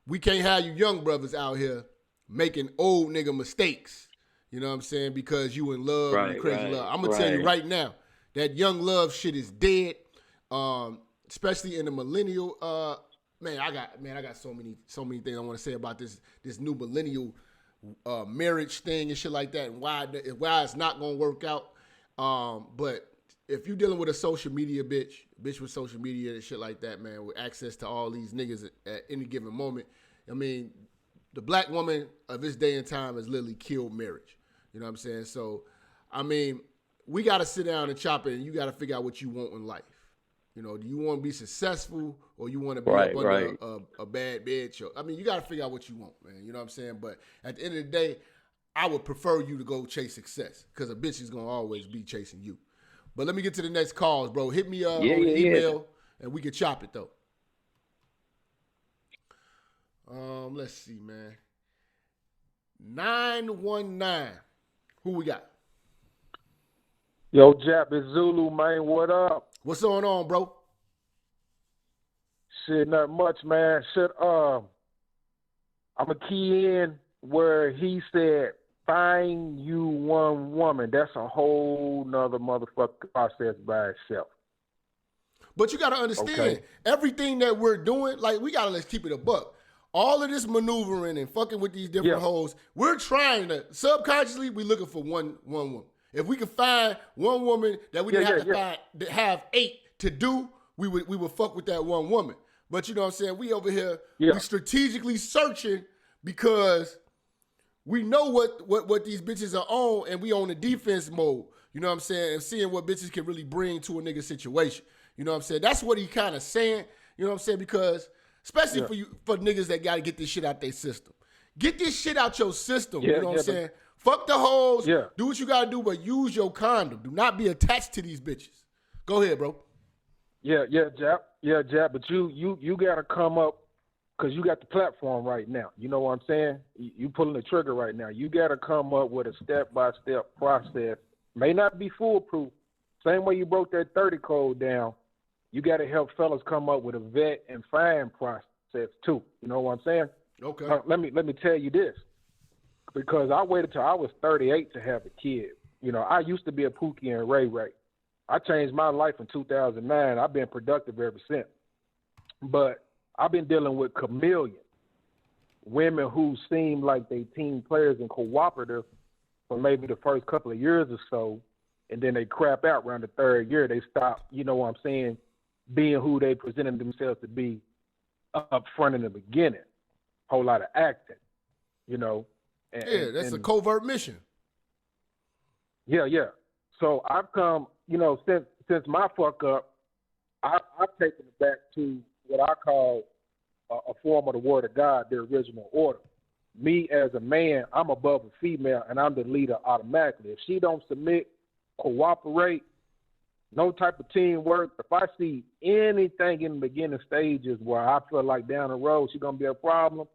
we can't have you young brothers out here making old nigga mistakes. You know what I'm saying? Because you in love and you crazy love. I'm going to tell you right now, that young love shit is dead. Especially in the millennial, I got so many things I want to say about this new millennial marriage thing and shit like that, and why it's not gonna work out. But if you're dealing with a social media bitch with social media and shit like that, man, with access to all these niggas at any given moment, I mean, the black woman of this day and time has literally killed marriage. You know what I'm saying? So, I mean, we got to sit down and chop it, and you got to figure out what you want in life. Do you want to be successful, or you want to be up under a bad bitch? I mean, you got to figure out what you want, man. You know what I'm saying? But at the end of the day, I would prefer you to go chase success, because a bitch is going to always be chasing you. But let me get to the next calls, bro. Hit me on the email, and we can chop it, though. Let's see, man. 919. Who we got? Yo, Jap, it's Zulu, man. What up? What's going on, bro? Shit, not much, man. Shit, I'm a key in where he said, find you one woman. That's a whole nother motherfucking process by itself. But you got to understand, everything that we're doing, like, we got to let's keep it a buck. All of this maneuvering and fucking with these different hoes, we're trying to, subconsciously, we're looking for one woman. If we could find one woman that we didn't have 8 to do, we would fuck with that one woman. But you know what I'm saying? We over here, we strategically searching because we know what these bitches are on, and we on the defense mode. You know what I'm saying? And seeing what bitches can really bring to a nigga situation. You know what I'm saying? That's what he kind of saying. You know what I'm saying? Because especially for niggas that got to get this shit out their system. Get this shit out your system. You know what I'm saying? Fuck the hoes. Yeah. Do what you got to do, but use your condom. Do not be attached to these bitches. Go ahead, bro. Jap. But you got to come up because you got the platform right now. You know what I'm saying? You pulling the trigger right now. You got to come up with a step-by-step process. May not be foolproof. Same way you broke that 30 code down. You got to help fellas come up with a vet and find process too. You know what I'm saying? Okay. Let me tell you this, because I waited till I was 38 to have a kid. You know, I used to be a Pookie and Ray Ray. I changed my life in 2009. I've been productive ever since. But I've been dealing with chameleons, women who seem like they team players and cooperative for maybe the first couple of years or so, and then they crap out around the third year. They stop, you know what I'm saying, being who they presented themselves to be up front in the beginning. Whole lot of acting, you know. That's a covert mission. Yeah. So I've come, you know, since my fuck up, I've taken it back to what I call a form of the word of God, the original order. Me as a man, I'm above a female, and I'm the leader automatically. If she don't submit, cooperate, no type of teamwork, if I see anything in the beginning stages where I feel like down the road she's going to be a problem,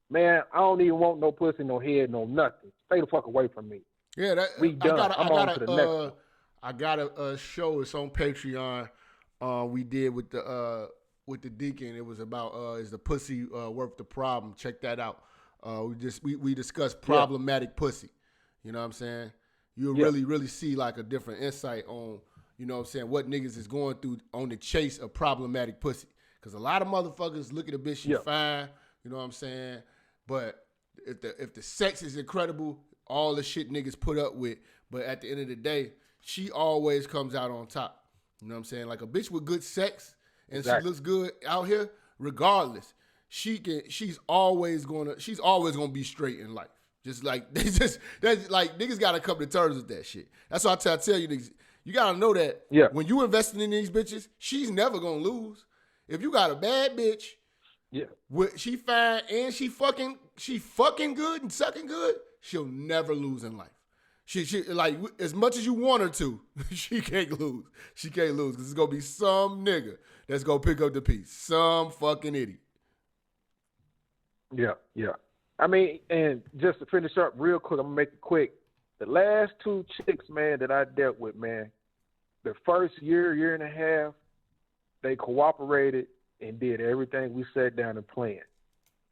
man, I don't even want no pussy, no head, no nothing. Stay the fuck away from me. Yeah, we done. I got a show. It's on Patreon. We did with the deacon. It was about is the pussy worth the problem? Check that out. We discussed problematic pussy. You know what I'm saying? You'll really see like a different insight on, you know what I'm saying, what niggas is going through on the chase of problematic pussy. Because a lot of motherfuckers look at a bitch, she fine. You know what I'm saying? But if the sex is incredible, all the shit niggas put up with, but at the end of the day, she always comes out on top. You know what I'm saying? Like a bitch with good sex and she looks good out here, regardless, she's always gonna be straight in life. Just like that's like niggas gotta come to terms with that shit. That's why I tell you niggas, you gotta know that when you investing in these bitches, she's never gonna lose. If you got a bad bitch, she fine and she fucking good and sucking good, she'll never lose in life. She like as much as you want her to, she can't lose. She can't lose because it's gonna be some nigga that's gonna pick up the piece. Some fucking idiot. Yeah. I mean, and just to finish up real quick, I'm gonna make it quick. The last 2 chicks, man, that I dealt with, man, the first year and a half, they cooperated and did everything we sat down and planned.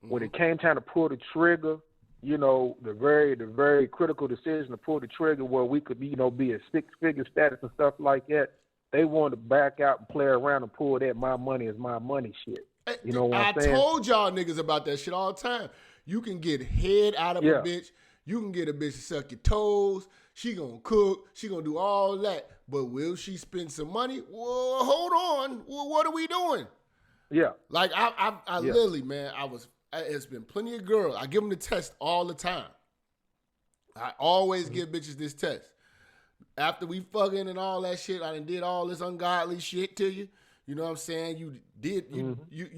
Mm-hmm. When it came time to pull the trigger, you know, the very critical decision to pull the trigger where we could, you know, be a 6-figure status and stuff like that, they wanted to back out and play around and pull that my money is my money shit. You know what I'm saying? I told y'all niggas about that shit all the time. You can get head out of a bitch. You can get a bitch to suck your toes. She gonna cook. She gonna do all that. But will she spend some money? Well, hold on. Well, what are we doing? Yeah. Like I literally, man, it's been plenty of girls. I give them the test all the time. I always give bitches this test. After we fucking and all that shit, I done did all this ungodly shit to you. You know what I'm saying? You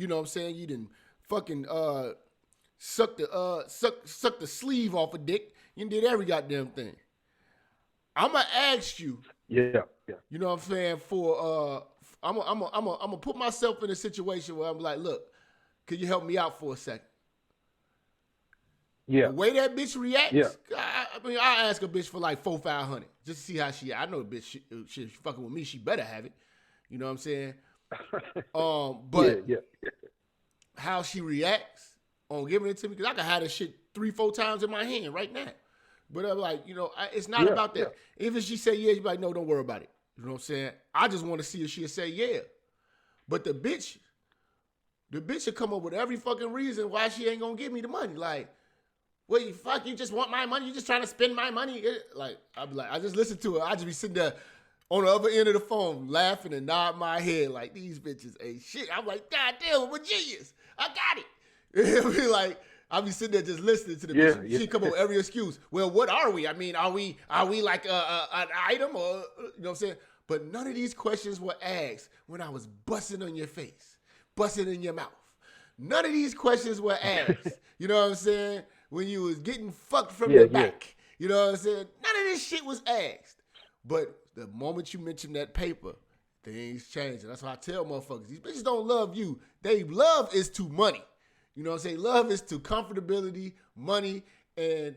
know what I'm saying? You didn't fucking suck the sleeve off a dick. You did every goddamn thing. I'ma ask you. Yeah. You know what I'm saying? For I'm gonna put myself in a situation where I'm like, look, can you help me out for a second? Yeah. The way that bitch reacts, I ask a bitch for like $400-500 just to see how she. I know the bitch she fucking with me. She better have it. You know what I'm saying? But how she reacts on giving it to me, because I can have this shit 3-4 times in my hand right now. But I'm like, you know, it's not about that. Even if she say yeah, you be like, no, don't worry about it. You know what I'm saying? I just want to see if she'll say yeah. But the bitch will come up with every fucking reason why she ain't gonna give me the money. Like, well, you just want my money. You just trying to spend my money. Like, I'd be like, I just listen to it. I just be sitting there on the other end of the phone laughing and nod my head like, these bitches ain't shit. I'm like, God damn, I'm a genius. I got it. It'll be like, I'll be sitting there just listening to the bitch. She come up with every excuse. Well, what are we? I mean, are we like an item or, you know what I'm saying? But none of these questions were asked when I was busting on your face, busting in your mouth. None of these questions were asked. You know what I'm saying? When you was getting fucked from the back. You know what I'm saying? None of this shit was asked. But the moment you mention that paper, things change. And that's why I tell motherfuckers, these bitches don't love you. They love is to money. You know what I'm saying? Love is to comfortability, money, and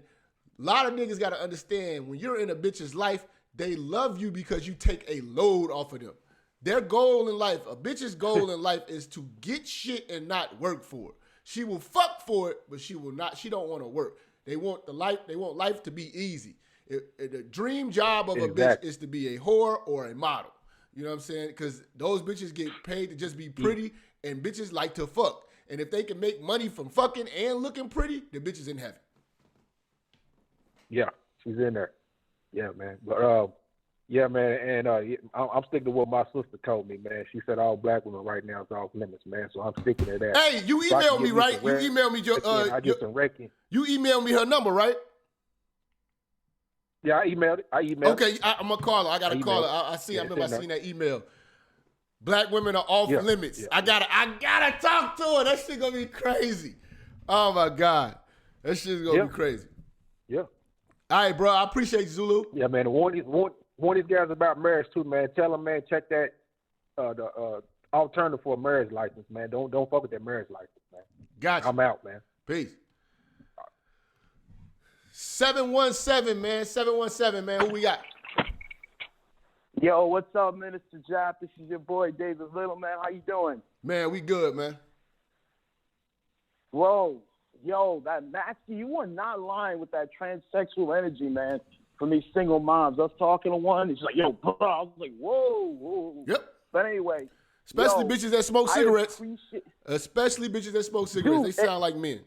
a lot of niggas got to understand when you're in a bitch's life, they love you because you take a load off of them. Their goal in life, a bitch's goal in life is to get shit and not work for it. She will fuck for it, but she don't want to work. They want life to be easy. The dream job of a bitch is to be a whore or a model. You know what I'm saying? Because those bitches get paid to just be pretty, and bitches like to fuck. And if they can make money from fucking and looking pretty, the bitch is in heaven. Yeah, she's in there. Yeah, man. But yeah, man. And I'm sticking to what my sister told me, man. She said all black women right now is off limits, man. So I'm sticking to that. Hey, you emailed me, right? You emailed me I get some wrecking. You emailed me her number, right? Yeah, I emailed it. Okay, I'm gonna call her. I gotta call her. I remember I seen that email. Black women are off limits. Yeah. I gotta talk to her. That shit gonna be crazy. Oh my God. That shit's gonna be crazy. Yeah. All right, bro. I appreciate you, Zulu. Yeah, man. Warn these guys about marriage too, man. Tell them, man, check that the alternative for a marriage license, man. Don't fuck with that marriage license, man. Gotcha. I'm out, man. Peace. 717, man. 717, man. Who we got? Yo, what's up, Minister Jap? This is your boy, David Little, man. How you doing? Man, we good, man. Whoa. Yo, that Maxie, you were not lying with that transsexual energy, man, from these single moms. I was talking to one, and she's like, yo, bro. I was like, whoa. Yep. But anyway. Especially bitches that smoke cigarettes. Especially bitches that smoke cigarettes. Dude, they sound like men.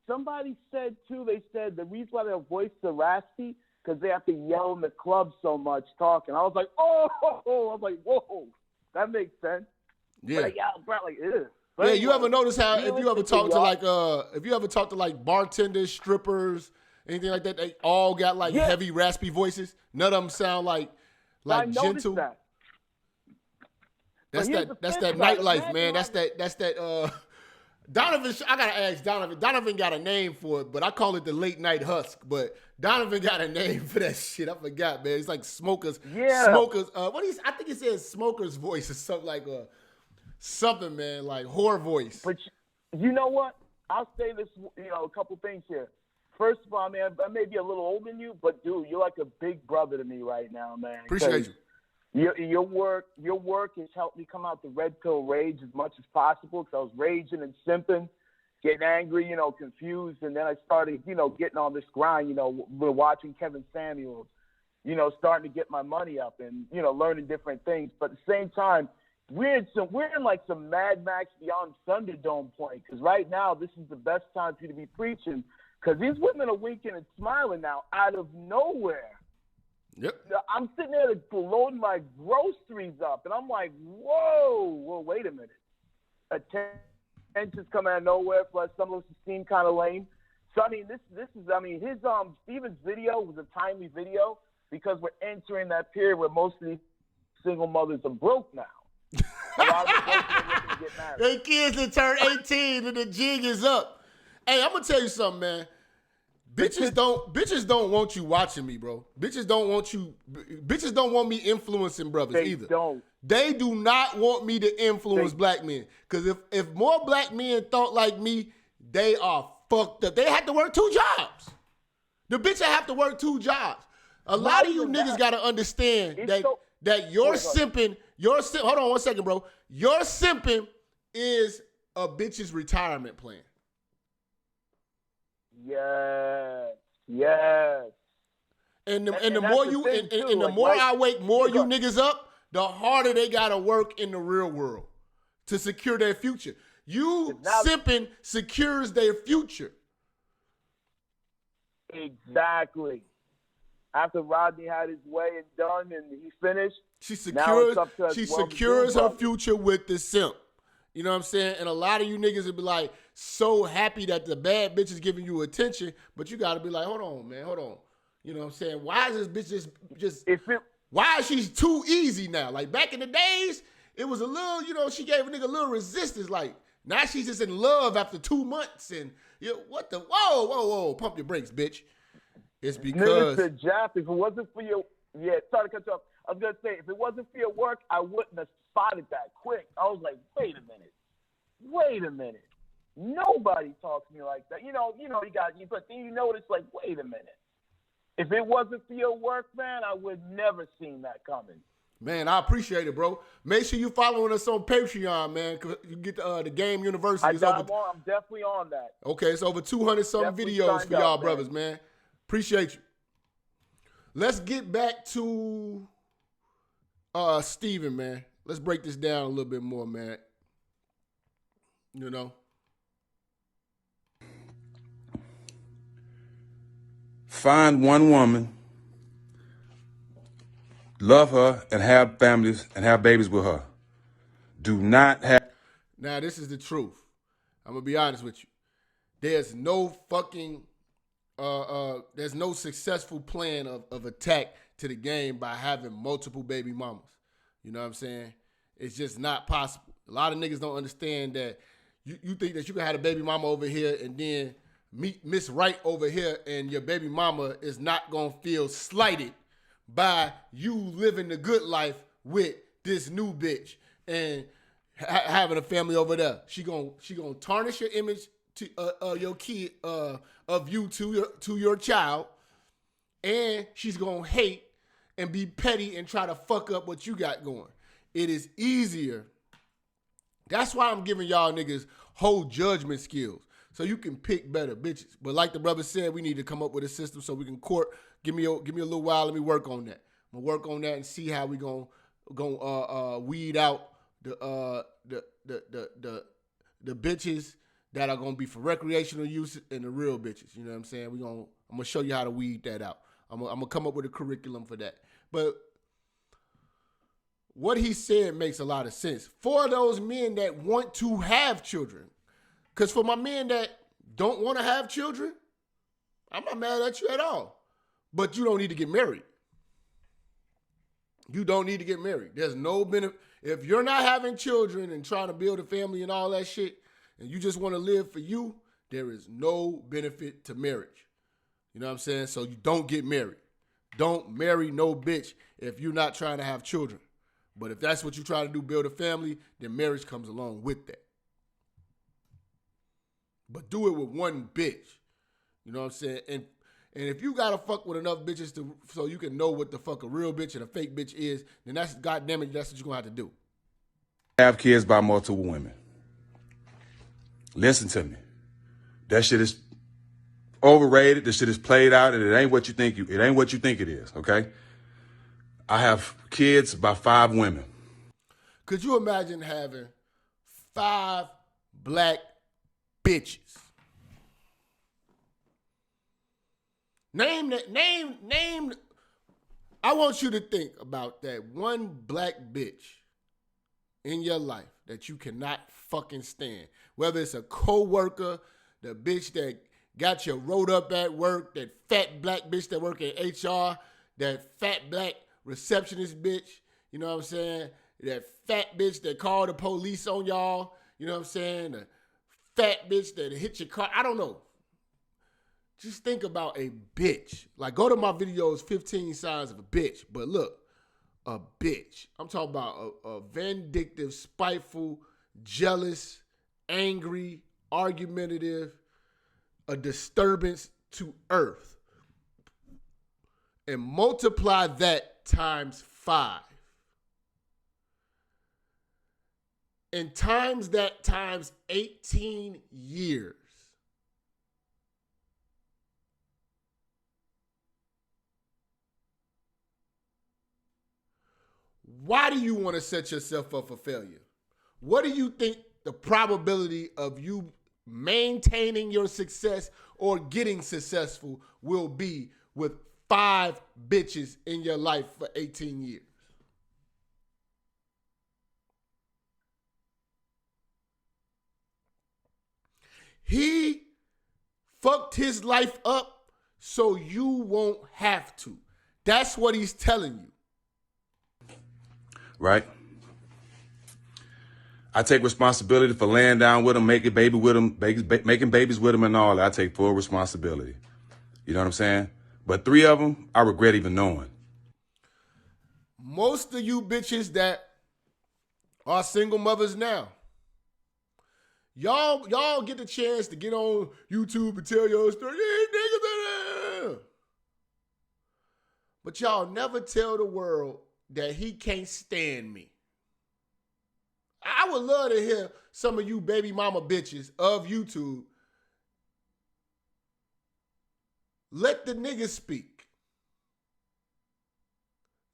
Somebody said, too, they said the reason why their voices are raspy because they have to yell in the club so much talking. I was like, oh, I was like, whoa, that makes sense. Yeah. But yeah, bro, like, ew. Yeah, you ever notice how if you ever talk to like bartenders, strippers, anything like that, they all got like heavy, raspy voices. None of them sound like gentle. That's that nightlife, man. That's that. Donovan, I gotta ask Donovan. Donovan got a name for it, but I call it the late night husk. But Donovan got a name for that shit. I forgot, man. It's like smokers. Yeah. Smokers. I think it says smoker's voice or something like something, man, like whore voice. But you know what? I'll say this, a couple things here. First of all, man, I may be a little older than you, but dude, you're like a big brother to me right now, man. Appreciate you. Your work has helped me come out the red pill rage as much as possible because I was raging and simping, getting angry, confused, and then I started, getting on this grind, we're watching Kevin Samuels, starting to get my money up and, learning different things. But at the same time, we're in like some Mad Max Beyond Thunderdome point because right now this is the best time for you to be preaching because these women are winking and smiling now out of nowhere. Yep. I'm sitting there loading my groceries up, and I'm like, whoa, wait a minute. Attention's coming out of nowhere, plus some of us seem kind of lame. So, I mean, this is, his, Steven's video was a timely video because we're entering that period where most of these single mothers are broke now. A lot of them are looking to get married. They kids that turn 18 and the jig is up. Hey, I'm gonna tell you something, man. Bitches don't want you watching me, bro. Bitches don't want me influencing brothers either. They do not want me to influence black men. Because if more black men thought like me, they are fucked up. They have to work 2 jobs. The bitch have to work 2 jobs. A lot of you niggas gotta understand that your simping, hold on 1 second, bro. Your simping is a bitch's retirement plan. Yes. And the more you and the more I wake more you niggas up, the harder they gotta work in the real world to secure their future. You simping secures their future. Exactly. After Rodney had his way and done and he finished, She now it's secures up to she well-to-do secures her brothers. future with the simp. You know what I'm saying? And a lot of you niggas would be like so happy that the bad bitch is giving you attention, but you gotta be like, hold on, man, hold on. You know what I'm saying? Why is this bitch just If it why is she too easy now? Like back in the days, it was a little, you know, she gave a nigga a little resistance. Like now she's just in love after 2 months, and you know, what the whoa, pump your brakes, bitch. It's because Minister Jap, if it wasn't for your sorry to cut you off. I was gonna say if it wasn't for your work, I wouldn't have spotted that quick. I was like, wait a minute. Nobody talks to me like that. You know, but then you notice like, wait a minute. If it wasn't for your work, man, I would never seen that coming. man, I appreciate it, bro. Make sure you following us on Patreon, man, cause you get the Game University. I'm definitely on that. Okay, it's over 200 something Definitely videos signed for y'all up, man. brothers, man. Appreciate you. Let's get back to Steven, man. Let's break this down a little bit more, man. You know? Find one woman, love her, and have families and have babies with her. Do not have. Now, this is the truth. I'm going to be honest with you. There's no fucking, there's no successful plan of attack to the game by having multiple baby mamas. You know what I'm saying? It's just not possible. A lot of niggas don't understand that you think that you can have a baby mama over here and then meet Miss Right over here, and your baby mama is not going to feel slighted by you living the good life with this new bitch and having a family over there. She gonna tarnish your image to your kid of you to your child, and she's gonna hate and be petty and try to fuck up what you got going. It is easier. That's why I'm giving y'all niggas whole judgment skills, so you can pick better bitches. But like the brother said, we need to come up with a system so we can court. Give me a little while. Let me work on that. I'm gonna work on that and see how we gonna weed out the bitches that are gonna be for recreational use and the real bitches. You know what I'm saying? I'm gonna show you how to weed that out. I'm gonna come up with a curriculum for that. But what he said makes a lot of sense for those men that want to have children. Because for my men that don't want to have children, I'm not mad at you at all. But you don't need to get married. You don't need to get married. There's no benefit. If you're not having children and trying to build a family and all that shit, and you just want to live for you, there is no benefit to marriage. You know what I'm saying? So you don't get married. Don't marry no bitch if you're not trying to have children. But if that's what you're trying to do, build a family, then marriage comes along with that. But do it with one bitch. You know what I'm saying? And if you gotta fuck with enough bitches so you can know what the fuck a real bitch and a fake bitch is, then that's goddamn it, that's what you're gonna have to do. Have kids by multiple women. Listen to me. That shit is overrated. The shit is played out, and it ain't what you think it is. Okay. I have kids by 5 women. Could you imagine having 5 black bitches? Name. I want you to think about that one black bitch in your life that you cannot fucking stand. Whether it's a co-worker, the bitch that got you wrote up at work, that fat black bitch that work at HR, that fat black receptionist bitch, you know what I'm saying? That fat bitch that called the police on y'all, you know what I'm saying? The fat bitch that hit your car. I don't know. Just think about a bitch. Like, go to my videos, 15 signs of a bitch. But look, a bitch. I'm talking about a vindictive, spiteful, jealous, angry, argumentative, a disturbance to earth. And multiply that times 5. And times that times 18 years. Why do you want to set yourself up for failure? What do you think the probability of you maintaining your success or getting successful will be with 5 bitches in your life for 18 years. He fucked his life up so you won't have to. That's what he's telling you. Right? I take responsibility for laying down with him, making baby with him, making babies with him and all that. I take full responsibility. You know what I'm saying? But 3 of them, I regret even knowing. Most of you bitches that are single mothers now, y'all get the chance to get on YouTube and tell your story. But y'all never tell the world that he can't stand me. I would love to hear some of you baby mama bitches of YouTube. Let the niggas speak.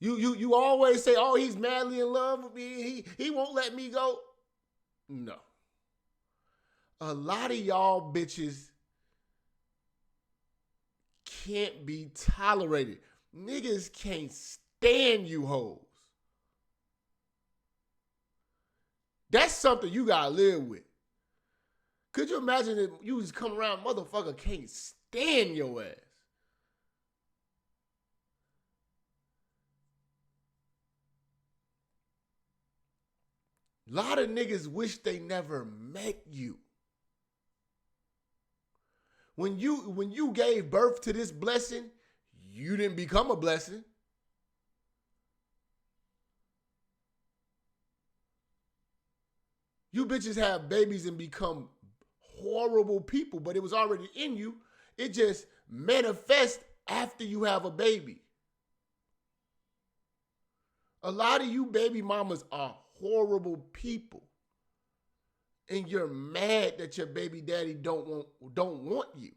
You always say, oh, he's madly in love with me. He won't let me go. No. A lot of y'all bitches can't be tolerated. Niggas can't stand you hoes. That's something you gotta live with. Could you imagine if you just come around, motherfucker can't stand your ass? A lot of niggas wish they never met you. When you gave birth to this blessing, you didn't become a blessing. You bitches have babies and become horrible people, but it was already in you. It just manifests after you have a baby. A lot of you baby mamas are horrible people. And you're mad that your baby daddy don't want you.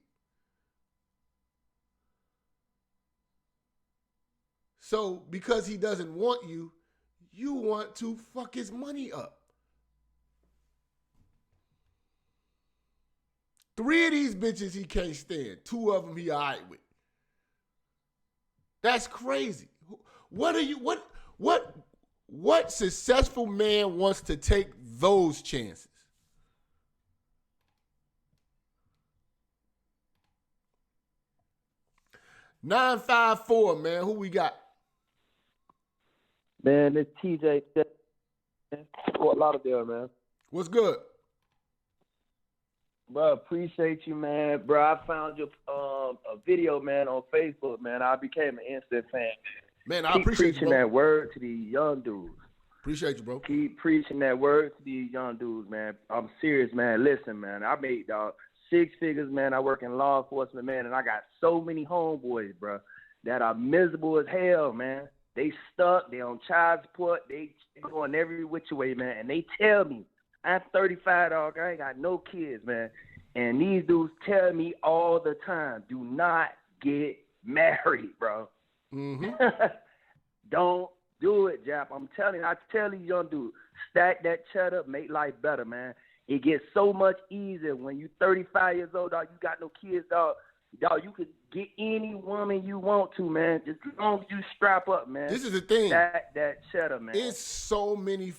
So because he doesn't want you, you want to fuck his money up. 3 of these bitches he can't stand. 2 of them he all right with. That's crazy. What successful man wants to take those chances? $954, man. Who we got? Man, it's TJ. Fort Lauderdale, man. What's good? Bro, appreciate you, man. Bro, I found your a video, man, on Facebook, man. I became an instant fan. Man, I Keep appreciate you, preaching bro. that word to these young dudes. Appreciate you, bro. Keep preaching that word to these young dudes, man. I'm serious, man. Listen, man, I made 6 figures, man. I work in law enforcement, man, and I got so many homeboys, bro, that are miserable as hell, man. They stuck. They on child support. They going every which way, man. And they tell me, I'm 35, dog. I ain't got no kids, man. And these dudes tell me all the time, do not get married, bro. Mm-hmm. Don't do it, Jap. I'm telling you, I tell these young dudes, stack that cheddar, make life better, man. It gets so much easier when you 35 years old, dog. You got no kids, dog. Dog, you could get any woman you want to, man. Just as long as you strap up, man. This is the thing. That cheddar, man. It's so many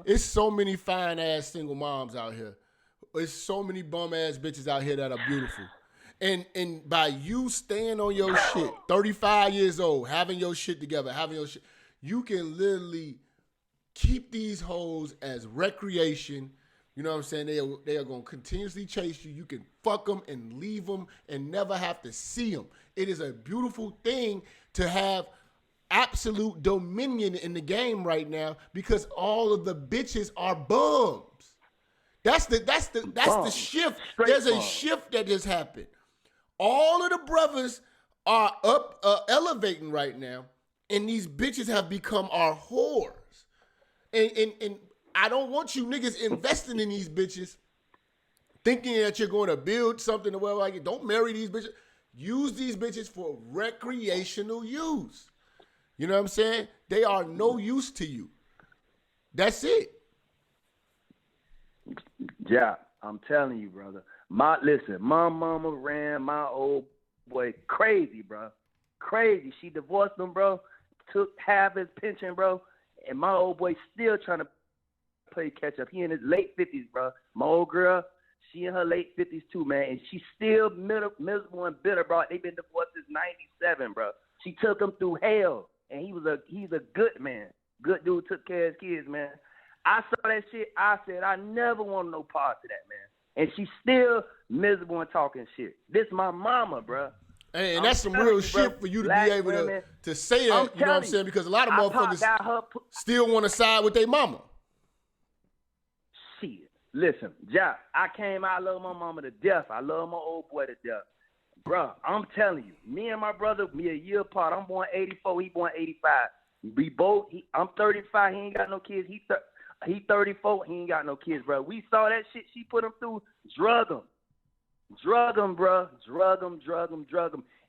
It's so many fine ass single moms out here. It's so many bum ass bitches out here that are beautiful. And by you staying on your shit, 35 years old, having your shit together, you can literally keep these hoes as recreation. You know what I'm saying? They are going to continuously chase you. You can fuck them and leave them and never have to see them. It is a beautiful thing to have absolute dominion in the game right now because all of the bitches are bums. That's the shift. There's a shift that just happened. All of the brothers are up elevating right now, and these bitches have become our whores. And I don't want you niggas investing in these bitches thinking that you're going to build something or whatever like it. Don't marry these bitches. Use these bitches for recreational use. You know what I'm saying? They are no use to you. That's it. Yeah. I'm telling you, brother. My mama ran my old boy crazy, bro. Crazy. She divorced him, bro. Took half his pension, bro. And my old boy still trying to play catch up. He in his late 50s, bro. My old girl, she in her late 50s too, man. And she's still miserable and bitter, bro. They've been divorced since 97, bro. She took him through hell. And he's a good man. Good dude, took care of his kids, man. I saw that shit. I said, I never want no part of that, man. And she's still miserable and talking shit. This my mama, bro. Hey, and that's some real shit for you to be able to say that, you know what I'm saying? Because a lot of motherfuckers still want to side with their mama. Shit. Listen, Jap, I love my mama to death. I love my old boy to death. Bro, I'm telling you, me and my brother, we a year apart. I'm born 84, he born 85. We both, I'm 35, he ain't got no kids. He 34, he ain't got no kids, bro. We saw that shit she put him through. Drug him, bro. Drug him.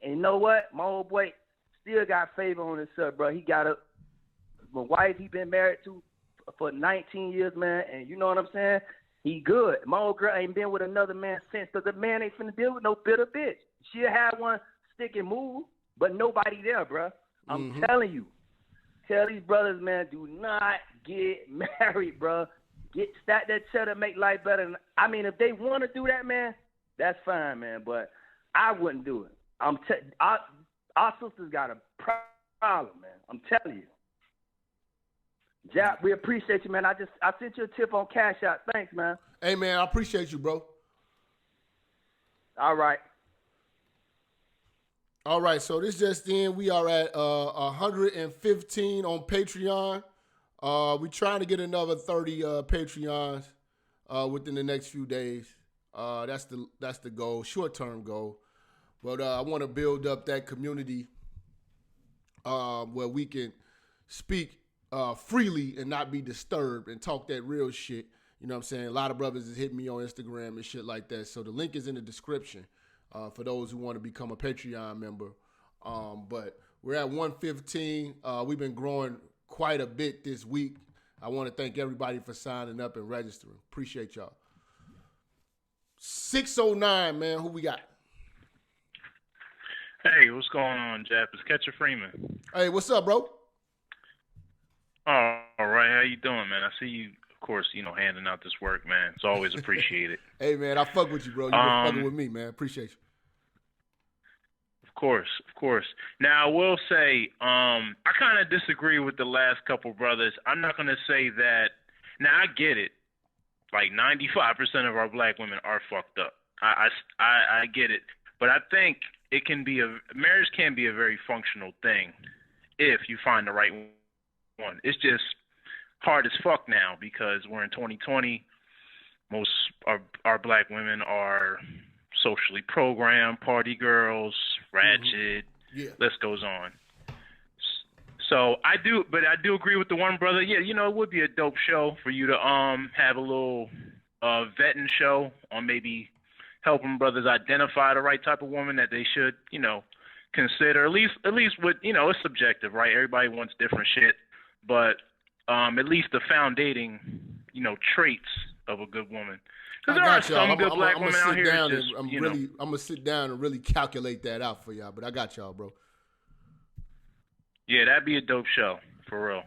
And you know what? My old boy still got favor on himself, bro. He got a wife he been married to for 19 years, man. And you know what I'm saying? He good. My old girl ain't been with another man since, because the man ain't finna deal with no bitter bitch. She'll have one stick and move, but nobody there, bro. I'm telling you. Tell these brothers, man, do not get married, bro. Stack that cheddar, make life better. I mean, if they want to do that, man, that's fine, man. But I wouldn't do it. Our sisters got a problem, man. I'm telling you. Jap, we appreciate you, man. I sent you a tip on Cash App. Thanks, man. Hey, man, I appreciate you, bro. All right. All right, so this just in. We are at 115 on Patreon. We're trying to get another 30 Patreons within the next few days. That's the goal, short-term goal. But I want to build up that community where we can speak freely and not be disturbed and talk that real shit. You know what I'm saying? A lot of brothers is hitting me on Instagram and shit like that. So the link is in the description for those who want to become a Patreon member. But we're at 115. We've been growing quite a bit this week. I want to thank everybody for signing up and registering. Appreciate y'all. 609, man. Who we got? Hey, what's going on, Jap? It's Catcher Freeman. Hey, what's up, bro? Oh, all right. How you doing, man? I see you, of course, handing out this work, man. It's always appreciated. Hey, man, I fuck with you, bro. You been fucking with me, man. Appreciate you. Of course. Now, I will say, I kind of disagree with the last couple brothers. I'm not going to say that. Now, I get it. Like 95% of our black women are fucked up. I get it. But I think marriage can be a very functional thing if you find the right one. It's just hard as fuck now because we're in 2020. Most our black women are socially programmed, party girls, ratchet. List goes on. So I do agree with the one brother. Yeah, it would be a dope show for you to have a little vetting show on maybe helping brothers identify the right type of woman that they should, consider. At least with it's subjective, right? Everybody wants different shit, but at least the foundating, traits of a good woman. Because there are some good black women out here. I'm gonna sit down and really calculate that out for y'all. But I got y'all, bro. Yeah, that'd be a dope show for real.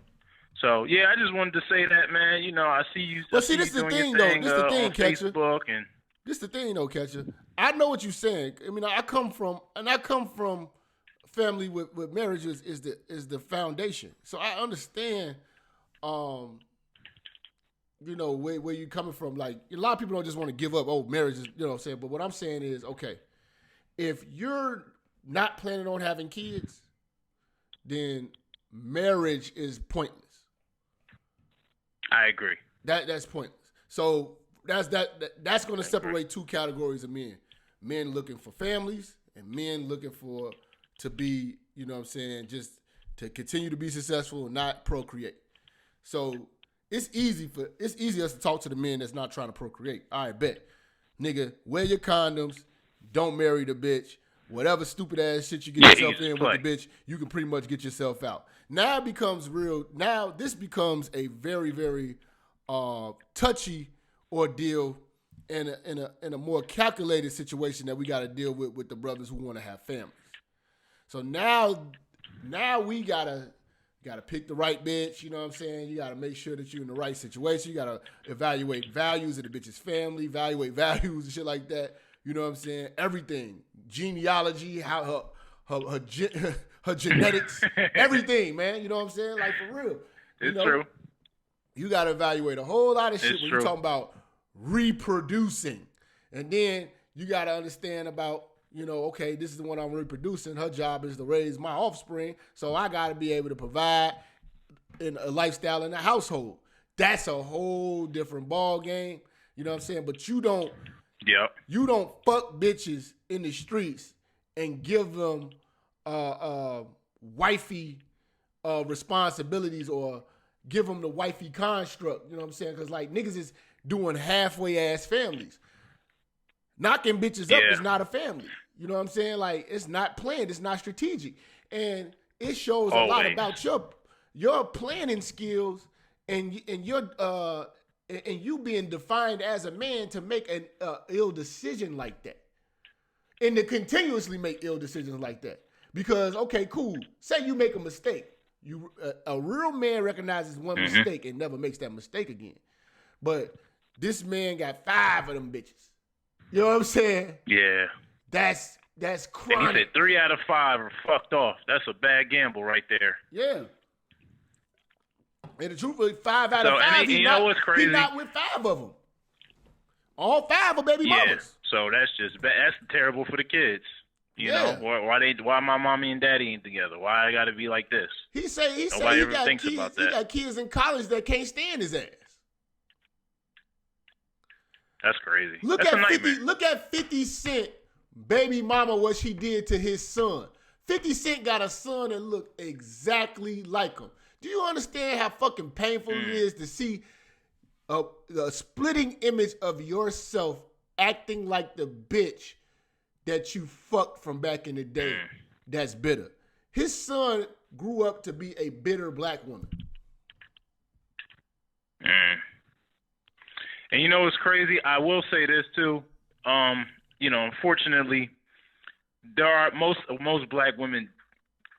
So yeah, I just wanted to say that, man. I see you. Well, see, this is the thing, though. This is the thing, Catcher. This is the thing, though, Catcher. I know what you're saying. I mean, I come from family with marriages is the foundation. So I understand. Where you coming from. Like, a lot of people don't just want to give up, marriage is, what I'm saying? But what I'm saying is, okay, if you're not planning on having kids, then marriage is pointless. I agree. That's pointless. So that's going to separate two categories of men. Men looking for families and men looking to be, just to continue to be successful and not procreate. So it's easy us to talk to the men that's not trying to procreate. All right, bet. Nigga, wear your condoms. Don't marry the bitch. Whatever stupid ass shit you get yourself in with the bitch, you can pretty much get yourself out. Now it becomes real. Now this becomes a very, very touchy ordeal in a more calculated situation that we got to deal with the brothers who want to have families. So now we gotta pick the right bitch. You know what I'm saying? You gotta make sure that you're in the right situation. You gotta evaluate values of the bitch's family, evaluate values and shit like that. You know what I'm saying? Everything, genealogy, how her genetics, everything, man. You know what I'm saying? Like for real. It's true. You gotta evaluate a whole lot of shit It's when true. you're talking about reproducing, and then you gotta understand about. Okay, this is the one I'm reproducing. Her job is to raise my offspring, so I got to be able to provide in a lifestyle in the household. That's a whole different ball game. You know what I'm saying? But you don't fuck bitches in the streets and give them wifey responsibilities or give them the wifey construct. You know what I'm saying? Because like niggas is doing halfway ass families. Knocking bitches up is not a family. You know what I'm saying? Like it's not planned, it's not strategic, and it shows a lot about your planning skills and you being defined as a man to make an ill decision like that, and to continuously make ill decisions like that. Because okay, cool. Say you make a mistake, a real man recognizes one mistake and never makes that mistake again. But this man got 5 of them bitches. You know what I'm saying? Yeah. That's chronic. And he said 3 out of 5 are fucked off. That's a bad gamble right there. Yeah. And the truth is, 5 out of 5. You know what's crazy? He not with 5 of them. All 5 are baby mamas. So that's just that's terrible for the kids. You know why my mommy and daddy ain't together? Why I got to be like this? He say he ever got thinks kids. about He that. got kids in college that can't stand his ass. That's crazy. Look at 50 Cent, baby mama, what she did to his son. 50 Cent got a son that looked exactly like him. Do you understand how fucking painful it is to see a splitting image of yourself acting like the bitch that you fucked from back in the day? That's bitter. His son grew up to be a bitter black woman. And you know what's crazy? I will say this too. Unfortunately, there are most black women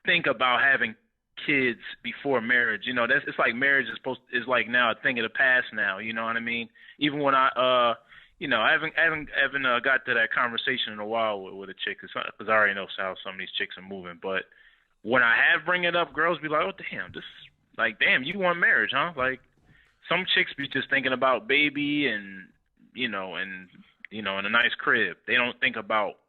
think about having kids before marriage. It's like marriage is like now a thing of the past now. You know what I mean? Even when I haven't got to that conversation in a while with a chick because I already know how some of these chicks are moving. But when I have bring it up, girls be like, "Oh damn, you want marriage, huh?" Like. Some chicks be just thinking about baby and in a nice crib. They don't think about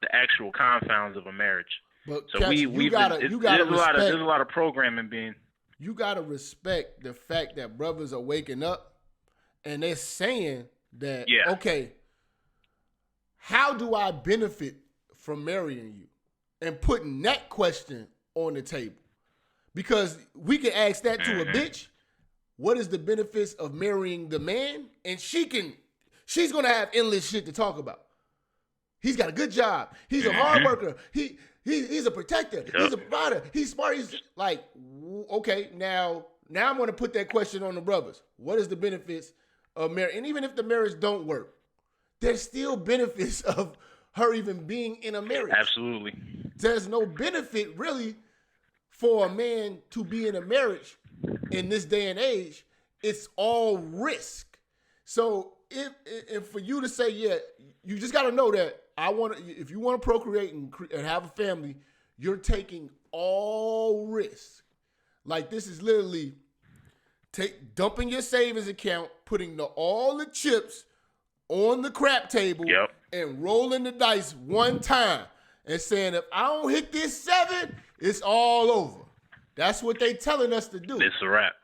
the actual confounds of a marriage. But so there's a lot of programming being. You gotta respect the fact that brothers are waking up and they're saying that okay, how do I benefit from marrying you? And putting that question on the table. Because we can ask that to a bitch. What is the benefits of marrying the man? And she's gonna have endless shit to talk about. He's got a good job. He's a hard worker. He's a protector. He's a provider. He's smart. He's like, okay, now I'm gonna put that question on the brothers. What is the benefits of marriage? And even if the marriage don't work, there's still benefits of her even being in a marriage. Absolutely. There's no benefit really for a man to be in a marriage in this day and age. It's all risk. So if for you to say, yeah, you just got to know that if you want to procreate and have a family, you're taking all risk. Like this is literally dumping your savings account, putting all the chips on the crap table, and rolling the dice one time and saying, if I don't hit this 7, it's all over. That's what they telling us to do. It's a wrap.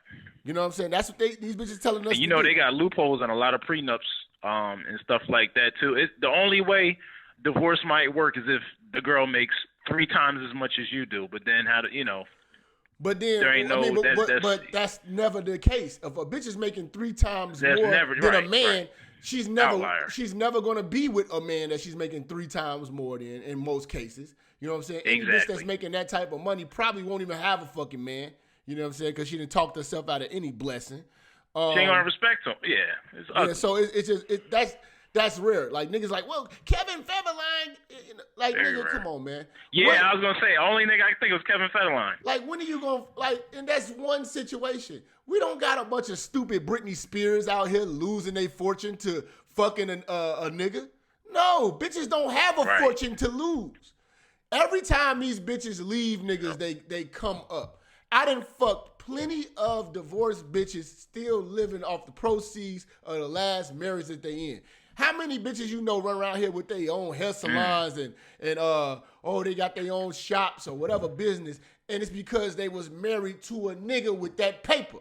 You know what I'm saying? That's what these bitches telling us and to do. They got loopholes on a lot of prenups and stuff like that too. It's the only way divorce might work is if the girl makes 3 times as much as you do. But then But then, there ain't but that's never the case. If a bitch is making 3 times more than a man, she's never going to be with a man that she's making 3 times more than in most cases. You know what I'm saying? Any bitch that's making that type of money probably won't even have a fucking man. You know what I'm saying? Because she didn't talk herself out of any blessing. She ain't gonna respect him. Yeah, it's ugly. Yeah, so it's just that's rare. Like niggas like, well, Kevin Federline, like Very nigga, rare. come on, man. Yeah, I was gonna say only nigga I can think was Kevin Federline. Like when are you gonna like? And that's one situation. We don't got a bunch of stupid Britney Spears out here losing their fortune to fucking a nigga. No, bitches don't have a fortune to lose. Every time these bitches leave niggas, they come up. I done fucked plenty of divorced bitches still living off the proceeds of the last marriage that they in. How many bitches you know run around here with their own hair salons and they got their own shops or whatever business, and it's because they was married to a nigga with that paper.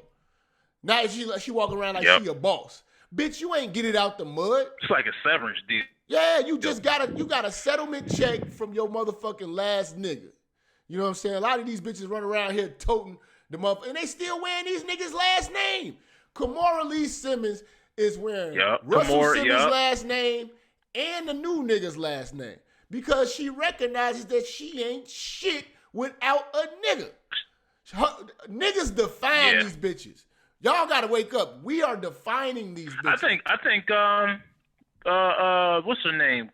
Now she walking around like she a boss. Bitch, you ain't get it out the mud. It's like a severance deal. Yeah, you got a settlement check from your motherfucking last nigga. You know what I'm saying? A lot of these bitches run around here toting the motherfucker, and they still wearing these niggas' last name. Kamora Lee Simmons is wearing Russell Simmons' last name and the new nigga's last name because she recognizes that she ain't shit without a nigga. Niggas define these bitches. Y'all gotta wake up. We are defining these bitches. I think what's her name?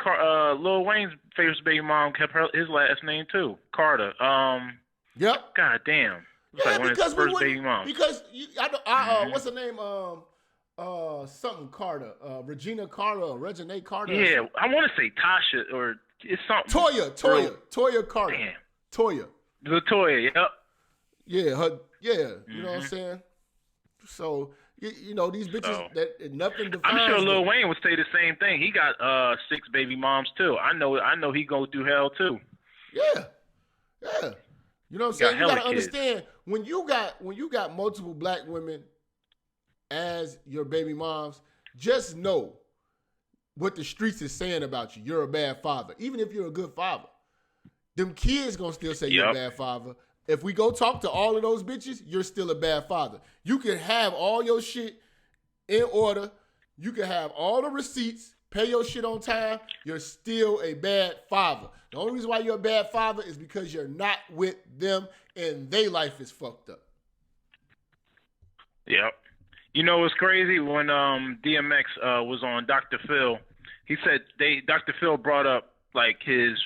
Lil Wayne's favorite baby mom kept his last name too. Carter. Yep. God damn. It's like one of his first baby moms. Because what's her name? Something Carter. Regina Carter. Regina Carter. Yeah, I want to say Tasha or it's something. Toya Carter. Damn. Toya. Latoya. Yep. Yeah. Her. Yeah. You know what I'm saying? So. You know, these bitches, that nothing defines I'm sure Lil them. Wayne would say the same thing. He got 6 baby moms too. I know he goes through hell too. Yeah. You know what I'm saying? You gotta understand when you got multiple black women as your baby moms, just know what the streets is saying about you. You're a bad father. Even if you're a good father. Them kids gonna still say you're a bad father. If we go talk to all of those bitches, you're still a bad father. You can have all your shit in order. You can have all the receipts, pay your shit on time. You're still a bad father. The only reason why you're a bad father is because you're not with them and their life is fucked up. Yep. You know what's crazy? When DMX was on Dr. Phil, he said Dr. Phil brought up like his,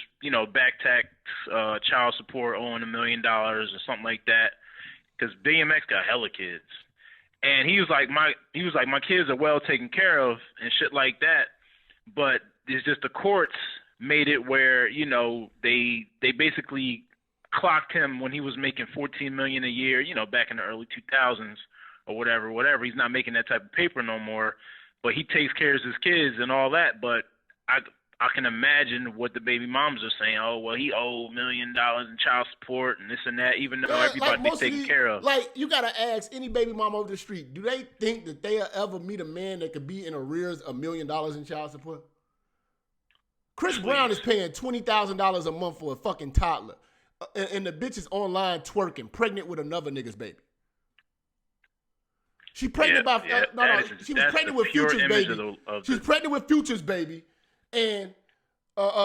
back tax, child support owing $1 million or something like that, because DMX got hella kids, and he was like my kids are well taken care of and shit like that, but it's just the courts made it where they basically clocked him when he was making $14 million a year, back in the early 2000s or whatever. He's not making that type of paper no more, but he takes care of his kids and all that, but I can imagine what the baby moms are saying. Oh, well, he owed $1 million in child support and this and that, even though everybody's taken care of. Like, you got to ask any baby mom over the street, do they think that they'll ever meet a man that could be in arrears $1 million in child support? Chris Brown is paying $20,000 a month for a fucking toddler. And the bitch is online twerking, pregnant with another nigga's baby. She pregnant she was pregnant with Future's baby. She was pregnant with Future's baby. And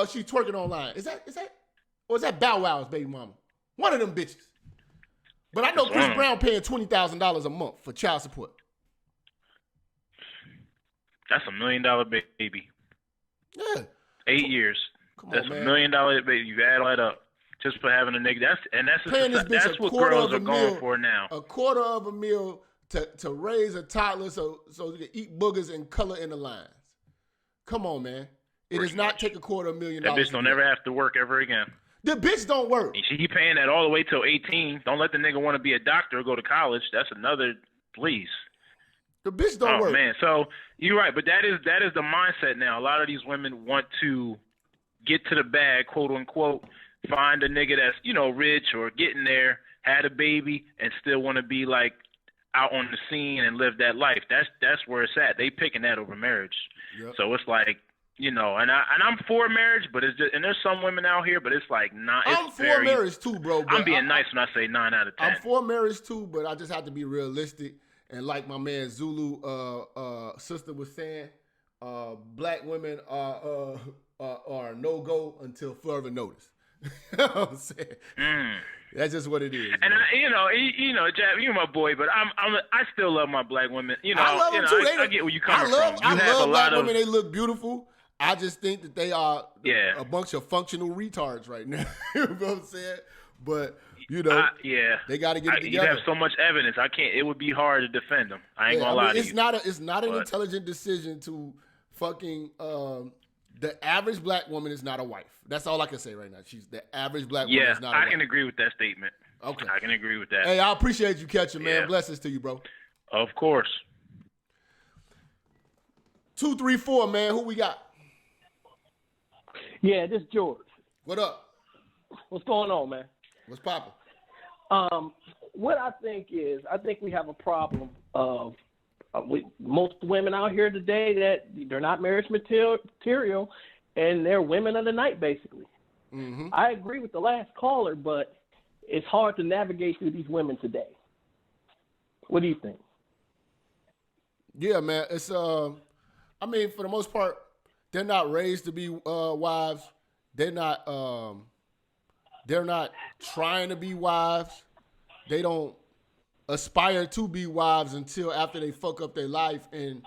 she's twerking online. Is that Bow Wow's baby mama? One of them bitches. But I know Chris Brown paying $20,000 a month for child support. That's $1 million baby. Yeah. 8 years. That's $1 million baby. You add all that up just for having a nigga. That's what girls are going for now. $250,000 to raise a toddler so you can eat boogers and color in the lines. Come on, man. It does not take $250,000. That bitch don't ever have to work ever again. The bitch don't work. She paying that all the way till 18. Don't let the nigga want to be a doctor or go to college. That's another, please. The bitch don't work. Oh man, so you're right, but that is the mindset now. A lot of these women want to get to the bag, quote unquote, find a nigga that's rich or getting there, had a baby, and still want to be like out on the scene and live that life. That's where it's at. They picking that over marriage. Yep. So it's like. And I'm for marriage, but it's just, and there's some women out here, but it's like not. I'm for marriage too, bro. I'm being nice when I say 9 out of 10. I'm for marriage too, but I just have to be realistic. And like my man Zulu sister was saying, black women are no go until further notice. You know what I'm saying? That's just what it is. And man. Jap, you're my boy, but I still love my black women. I love them too. I get where you coming from. I You have love a black lot of women. They look beautiful. I just think that they are Yeah. a bunch of functional retards right now. You know what I'm saying? But they got to get it together. You have so much evidence. I can't. It would be hard to defend them. I ain't gonna lie to you. It's not an intelligent decision to fucking. The average black woman is not a wife. That's all I can say right now. She's the average black woman is not a wife. I can agree with that statement. Okay. I can agree with that. Hey, I appreciate you catching, man. Yeah. Blessings to you, bro. Of course. 234, man. Who we got? Yeah, this is George. What up? What's going on, man? What's poppin'? What I think we have a problem of with most women out here today that they're not marriage material, and they're women of the night, basically. Mm-hmm. I agree with the last caller, but it's hard to navigate through these women today. What do you think? Yeah, man. It's I mean, for the most part, they're not raised to be wives. They're not trying to be wives. They don't aspire to be wives until after they fuck up their life. And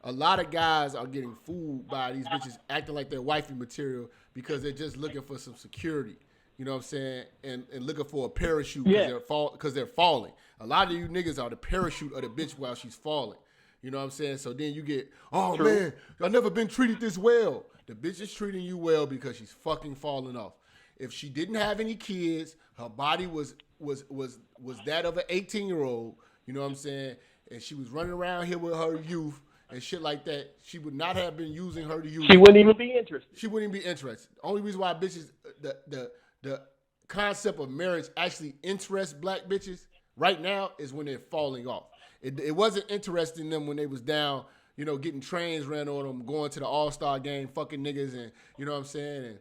a lot of guys are getting fooled by these bitches acting like they're wifey material because they're just looking for some security. You know what I'm saying? And looking for a parachute because they're falling. A lot of you niggas are the parachute of the bitch while she's falling. You know what I'm saying? So then you get, oh, True. Man, I've never been treated this well. The bitch is treating you well because she's fucking falling off. If she didn't have any kids, her body was that of an 18-year-old, you know what I'm saying? And she was running around here with her youth and shit like that, she would not have been using her youth. She wouldn't even be interested. She wouldn't even be interested. The only reason why bitches, the concept of marriage actually interests black bitches right now is when they're falling off. It wasn't interesting them when they was down, you know, getting trains ran on them, going to the All-Star game, fucking niggas, and you know what I'm saying, and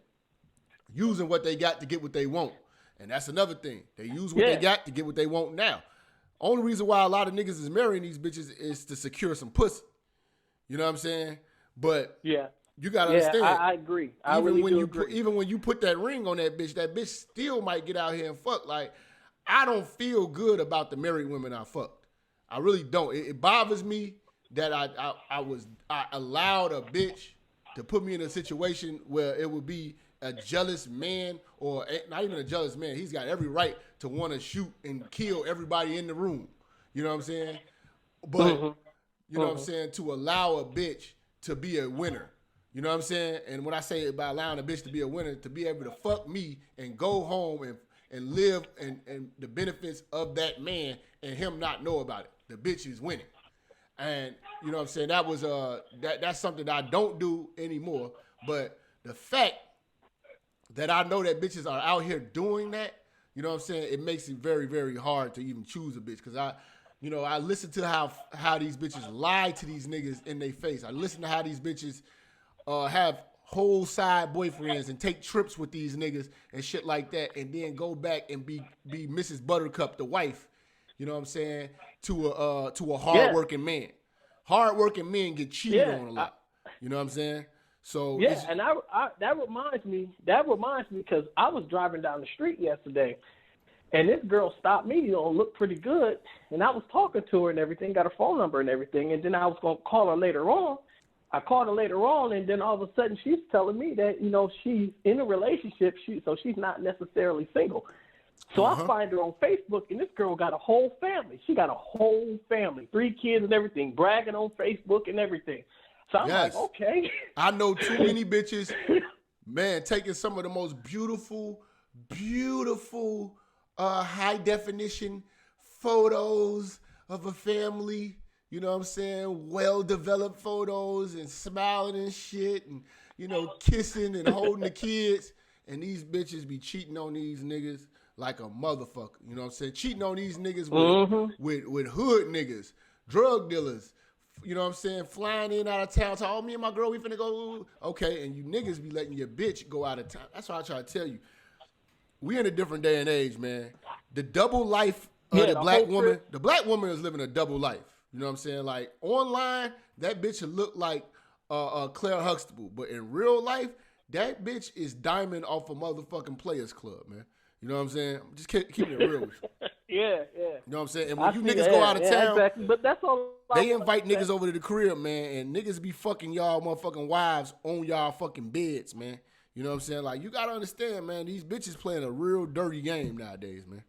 using what they got to get what they want. And that's another thing. They use what they got to get what they want now. Only reason why a lot of niggas is marrying these bitches is to secure some pussy. You know what I'm saying? But you gotta understand. I agree. I really do agree. Even when you put that ring on that bitch still might get out here and fuck. Like, I don't feel good about the married women I fucked. I really don't. It bothers me that I allowed a bitch to put me in a situation where it would be a jealous man, or not even a jealous man. He's got every right to want to shoot and kill everybody in the room. You know what I'm saying? But, you know what I'm saying, to allow a bitch to be a winner. You know what I'm saying? And when I say about allowing a bitch to be a winner, to be able to fuck me and go home and live and the benefits of that man and him not know about it. The bitch is winning. And, you know what I'm saying, that was that's something that I don't do anymore. But the fact that I know that bitches are out here doing that, you know what I'm saying, it makes it very, very hard to even choose a bitch. Because I listen to how these bitches lie to these niggas in their face. I listen to how these bitches have whole side boyfriends and take trips with these niggas and shit like that, and then go back and be Mrs. Buttercup, the wife, you know what I'm saying, to a hard-working man. Hard-working men get cheated on a lot. You know what I'm saying? So and that reminds me because I was driving down the street yesterday, and this girl stopped me, looked pretty good, and I was talking to her and everything, got her phone number and everything, and then I was going to call her later on. I called her later on, and then all of a sudden she's telling me that, she's in a relationship, so she's not necessarily single. So I find her on Facebook, and this girl got a whole family. She got a whole family, 3 kids and everything, bragging on Facebook and everything. So I'm like, okay. I know too many bitches, man, taking some of the most beautiful, high definition photos of a family, you know what I'm saying, well-developed photos and smiling and shit and, kissing and holding the kids. And these bitches be cheating on these niggas like a motherfucker. You know what I'm saying? Cheating on these niggas with hood niggas, drug dealers, you know what I'm saying, flying in out of town. So, me and my girl, we finna go. Okay, and you niggas be letting your bitch go out of town. That's what I try to tell you. We in a different day and age, man. The double life of the black woman, the black woman is living a double life. You know what I'm saying? Like, online, that bitch would look like Claire Huxtable. But in real life, that bitch is diamond off a motherfucking Players Club, man. You know what I'm saying? I'm just keeping it real with you. Yeah. You know what I'm saying? And when I you see niggas that. go out of Yeah, town, exactly. But that's all. they invite niggas over to the crib, man, and niggas be fucking y'all motherfucking wives on y'all fucking beds, man. You know what I'm saying? Like, you gotta understand, man, these bitches playing a real dirty game nowadays, man.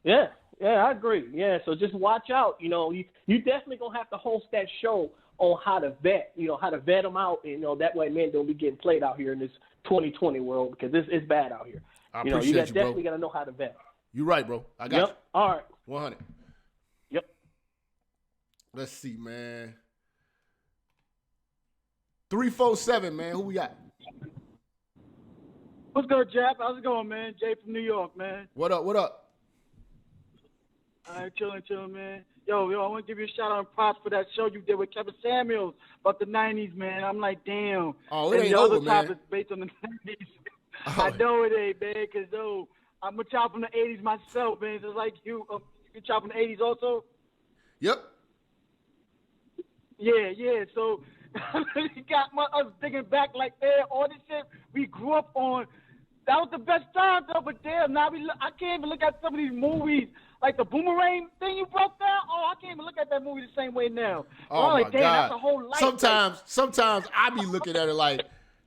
Yeah, I agree. Yeah, so just watch out. You know, you definitely gonna have to host that show on how to vet. You know, how to vet them out. And, you know, that way men don't be getting played out here in this 2020 world because it's bad out here. I You know, appreciate you you, definitely bro. gotta know how to vet. You right, bro. I got you. All right. 100. Yep. Let's see, man. 347, man. Who we got? What's good, Jap? How's it going, man? Jay from New York, man. What up? What up? All right, chilling, man. Yo, I want to give you a shout out and props for that show you did with Kevin Samuels about the 90s, man. I'm like, damn. Oh, it and ain't the over, other man. topics based on the 90s. Oh. I know it ain't, man, because, I'm a child from the 80s myself, man. Just like you a child from the 80s also? Yep. Yeah. So, you got us thinking back like, man, all this shit we grew up on. That was the best time, though, but damn, now I can't even look at some of these movies, like the Boomerang thing you broke down. Oh, I can't even look at that movie the same way now. Oh, I'm my like, damn, God. that's a whole life. Sometimes I be looking at it like,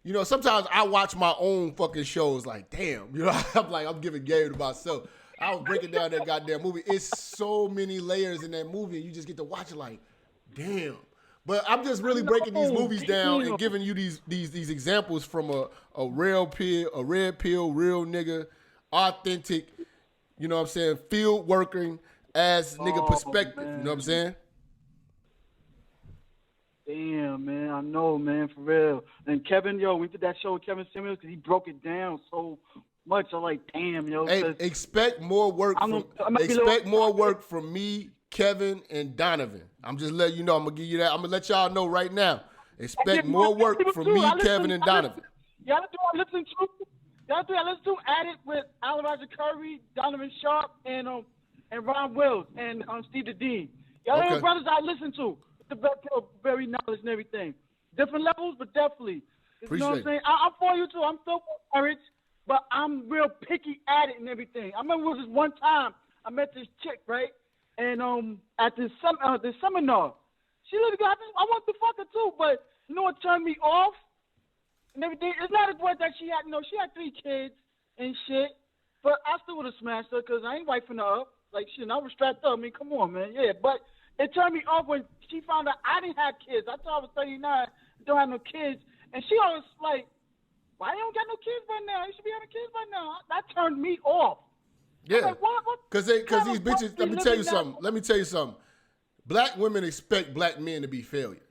you know, sometimes I watch my own fucking shows like, damn, you know, I'm giving game to myself. I was breaking down that goddamn movie. It's so many layers in that movie, and you just get to watch it like, damn. But I'm just really breaking these movies down and giving you these examples from a red pill, real nigga, authentic, you know what I'm saying, field working ass nigga perspective. Man. You know what I'm saying? Damn, man, I know, man, for real. And Kevin, we did that show with Kevin Samuels because he broke it down so much. I'm like, damn, yo. Hey, expect more work from me, Kevin, and Donovan. I'm just letting you know. I'm gonna give you that. I'm gonna let y'all know right now. Expect more work from me, Kevin, and Donovan. Y'all do I listen to At It with Alan Roger Curry, Donovan Sharp, and Ron Wills and Steve the Dean. Y'all are the brothers I listen to. The very knowledge and everything. Different levels, but definitely. You know what I'm saying? I'm for you too. I'm still for marriage, but I'm real picky at it and everything. I remember it was this one time I met this chick, right? And at this seminar, she literally got me. I wanted to fuck her too, but you know what turned me off and everything? It's not a word that she had. She had 3 kids and shit, but I still would have smashed her because I ain't wifing her up. Like shit, I was strapped up. I mean, come on, man. Yeah, but it turned me off when she found out I didn't have kids. I thought I was 39, don't have no kids, and she always like, why you don't got no kids by now? You should be having kids by now. That turned me off. Yeah, like, what? Because these bitches. Let me tell you something. Black women expect black men to be failures.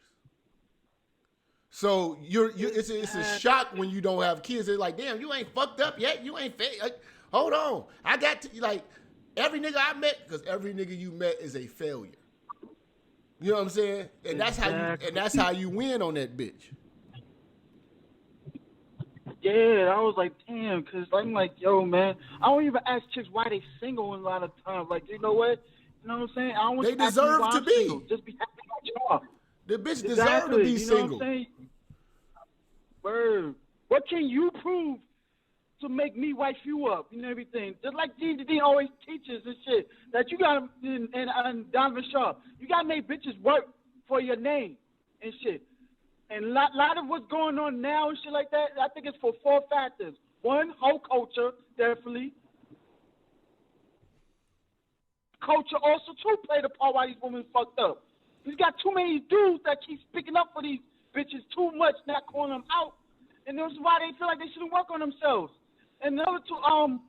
So it's a shock when you don't have kids. They're like, damn, you ain't fucked up yet. You ain't like, hold on. I got to like every nigga I met, because every nigga you met is a failure. You know what I'm saying? And that's how you win on that bitch. Yeah, I was like, damn, because I'm like, yo, man, I don't even ask chicks why they single a lot of times. Like, you know what? You know what I'm saying? I don't want They you to ask me deserve why to I'm be. single. Just be happy about you are. The bitch Exactly. deserve to be you know single. What I'm saying? Word. What can you prove to make me wife you up and everything? Just like D always teaches and shit, that you got to, and Donovan Sharp, you got to make bitches work for your name and shit. And a lot of what's going on now and shit like that, I think it's for 4 factors. 1, whole culture, definitely. Culture also, too, played a part why these women fucked up. You got too many dudes that keep speaking up for these bitches too much, not calling them out. And this is why they feel like they shouldn't work on themselves. And the other 2,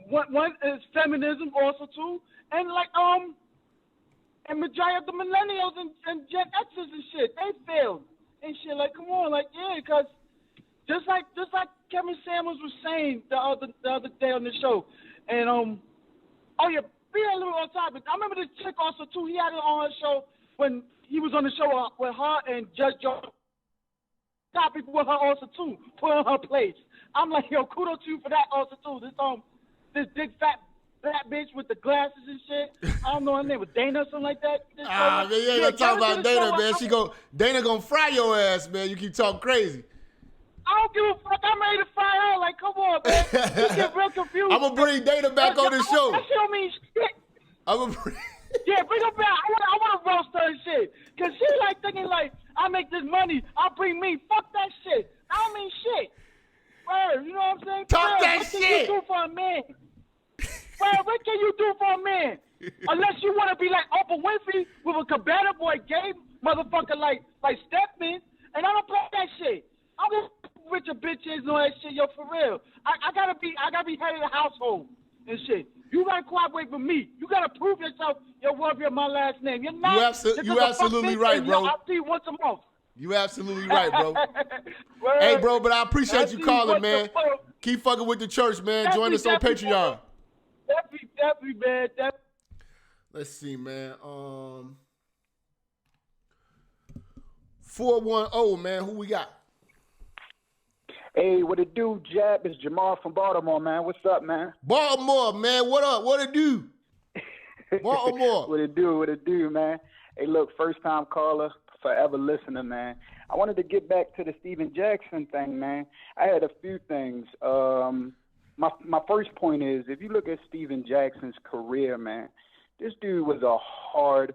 one is feminism also, too. And, like, and majority of the millennials and Gen Xers and shit, they failed. And shit, like, come on, like, yeah, because just like Kevin Samuels was saying the other day on the show, and oh yeah, be a little on topic. I remember this chick also too. He had it on her show when he was on the show with her and Judge Joe. Topic with her also too, put on her place. I'm like, yo, kudos to you for that also too. This big fat black bitch with the glasses and shit. I don't know her name was Dana or something like that. Man, you ain't gonna talk about Dana, man. Dana gonna fry your ass, man. You keep talking crazy. don't give a fuck. I'm ready to fire her. Like, come on, man. You get real confused. I'm gonna bring Dana back on the show. That shit don't mean shit. I'm gonna bring. Yeah, bring her back. I want to roast her and shit. Because she like thinking like, I make this money, I'll bring me. Fuck that shit. I don't mean shit. Word, you know what I'm saying? Talk that what shit. What can you do for a man? Word, what can you do for a man? Unless you want to be like Oprah Winfrey with a Cabana Boy gay motherfucker like Stepman. And I don't play that shit. I don't rich a bitch is and all that shit, yo, for real. I gotta be head of the household and shit. You gotta cooperate with me. You gotta prove yourself you're worthy of my last name. You're not. You absolutely right, bro. I'll see you once a month. You absolutely right, bro. Hey, bro, but I appreciate you calling, man. Keep fucking with the church, man. Join us on Patreon. Definitely, man. Let's see, man. 410, man. Who we got? Hey, what it do, Jap? It's Jamal from Baltimore, man. What's up, man? Baltimore, man. What up? What it do? Baltimore. What it do, man? Hey, look, first-time caller, forever listener, man. I wanted to get back to the Steven Jackson thing, man. I had a few things. My first point is, if you look at Steven Jackson's career, man, this dude was a hard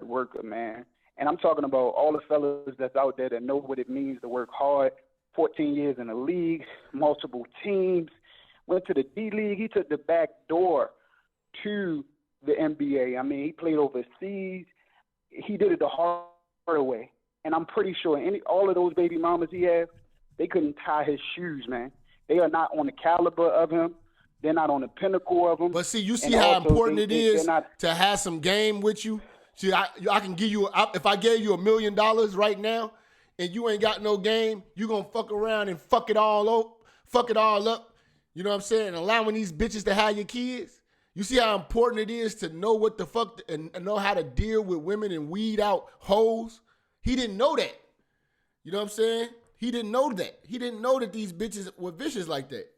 worker, man. And I'm talking about all the fellas that's out there that know what it means to work hard. 14 years in the league, multiple teams, went to the D-League. He took the back door to the NBA. I mean, he played overseas. He did it the hard way. And I'm pretty sure all of those baby mamas he has, they couldn't tie his shoes, man. They are not on the caliber of him. They're not on the pinnacle of him. But see, you see how important it is to have some game with you? See, I can give you, if I gave you $1 million right now, and you ain't got no game, you gonna fuck around and fuck it all up. You know what I'm saying? Allowing these bitches to have your kids. You see how important it is to know what the fuck and know how to deal with women and weed out hoes. He didn't know that. You know what I'm saying? He didn't know that. He didn't know that these bitches were vicious like that.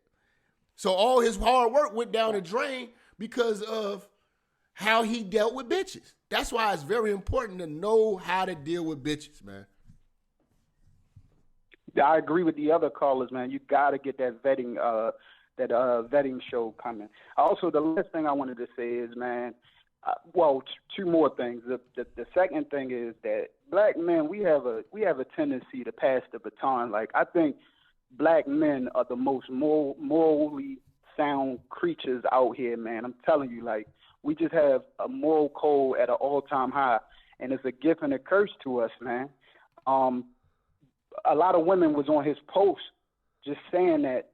So all his hard work went down the drain because of how he dealt with bitches. That's why it's very important to know how to deal with bitches, man. I agree with the other callers, man. You got to get that vetting show coming. Also, the last thing I wanted to say is, man, two more things. The second thing is that black men, we have a tendency to pass the baton. Like, I think black men are the most morally sound creatures out here, man. I'm telling you, like, we just have a moral code at an all-time high, and it's a gift and a curse to us, man. A lot of women was on his post just saying that,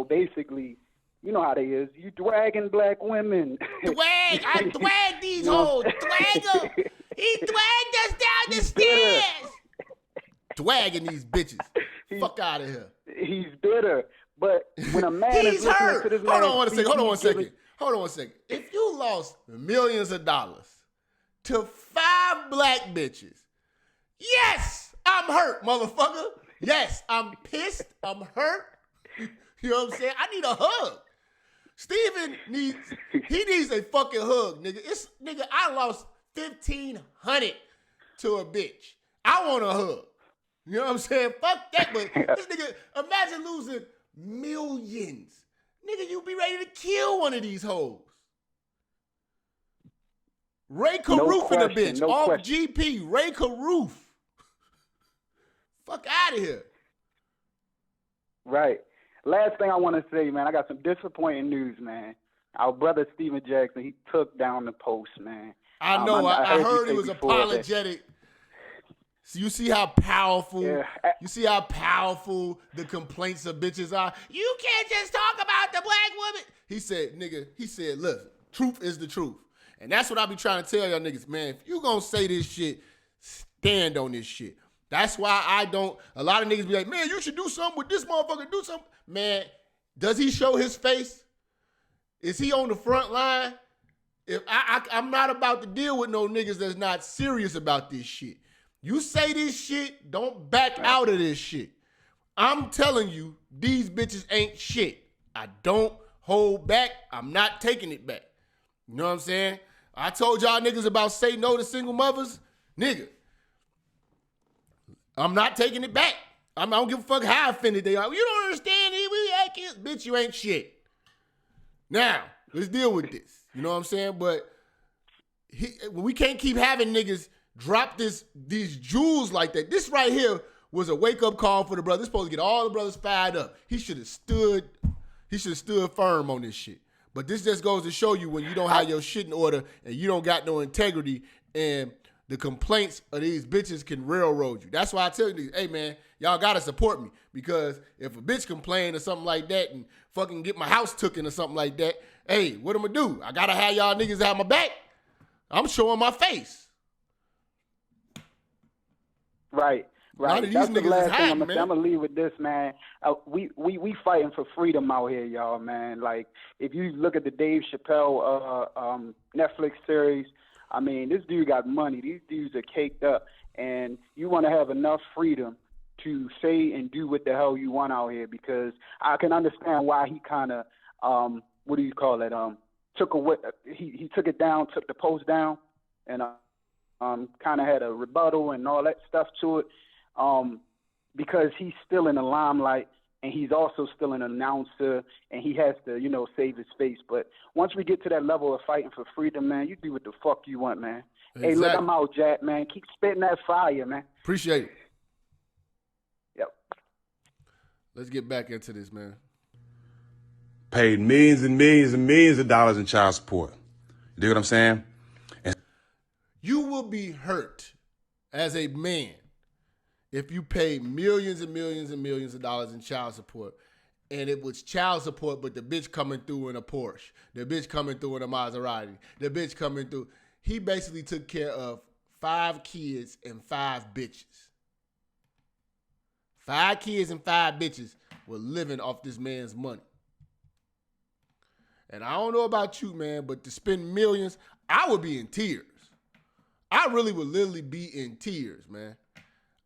basically, you know how they is. You dragging black women. I dragged these hoes. Drag them. He dragged us down the stairs. Dragging these bitches. Fuck out of here. He's bitter. But when a man is listening to this man... Hold on one second. If you lost millions of dollars to 5 black bitches, yes! I'm hurt, motherfucker. Yes, I'm pissed. I'm hurt. You know what I'm saying? I need a hug. Steven needs a fucking hug, nigga. I lost $1,500 to a bitch. I want a hug. You know what I'm saying? Fuck that, but this nigga, imagine losing millions. Nigga, you be ready to kill one of these hoes. Ray Caruth in a bitch. Off GP. Ray Caruth. Fuck out of here. Right. Last thing I want to say, man, I got some disappointing news, man. Our brother Steven Jackson, he took down the post, man. I know. I heard he was apologetic. So you see how powerful, you see how powerful the complaints of bitches are. You can't just talk about the black woman. He said, look, truth is the truth. And that's what I be trying to tell y'all niggas, man. If you gonna say this shit, stand on this shit. That's why a lot of niggas be like, man, you should do something with this motherfucker, do something. Man, does he show his face? Is he on the front line? If I'm not about to deal with no niggas that's not serious about this shit. You say this shit, don't back out of this shit. I'm telling you, these bitches ain't shit. I don't hold back. I'm not taking it back. You know what I'm saying? I told y'all niggas about say no to single mothers. Nigga, I'm not taking it back. I don't give a fuck how offended they are. You don't understand. We had kids. Bitch, you ain't shit. Now, let's deal with this. You know what I'm saying? But we can't keep having niggas drop these jewels like that. This right here was a wake-up call for the brother. This supposed to get all the brothers fired up. He should have stood firm on this shit. But this just goes to show you when you don't have your shit in order and you don't got no integrity, and the complaints of these bitches can railroad you. That's why I tell you, hey man, y'all gotta support me, because if a bitch complain or something like that and fucking get my house taken or something like that, hey, what I'm gonna do? I gotta have y'all niggas have my back. I'm showing my face. Right. Right. These That's the niggas last is thing I'm hiding, man. gonna leave with this, man. We fighting for freedom out here, y'all, man. Like, if you look at the Dave Chappelle Netflix series, I mean, this dude got money. These dudes are caked up, and you want to have enough freedom to say and do what the hell you want out here, because I can understand why he kind of what do you call it? Took away. He took it down, took the post down, and kind of had a rebuttal and all that stuff to it, because he's still in the limelight, and he's also still an announcer, and he has to, save his face. But once we get to that level of fighting for freedom, man, you do what the fuck you want, man. Exactly. Hey, look, I'm out, Jack, man. Keep spitting that fire, man. Appreciate it. Yep. Let's get back into this, man. Paid millions and millions and millions of dollars in child support. You dig what I'm saying? You will be hurt as a man if you pay millions and millions and millions of dollars in child support, and it was child support, but the bitch coming through in a Porsche, the bitch coming through in a Maserati, the bitch coming through. He basically took care of 5 kids and 5 bitches. 5 kids and 5 bitches were living off this man's money. And I don't know about you, man, but to spend millions, I would be in tears. I really would literally be in tears, man.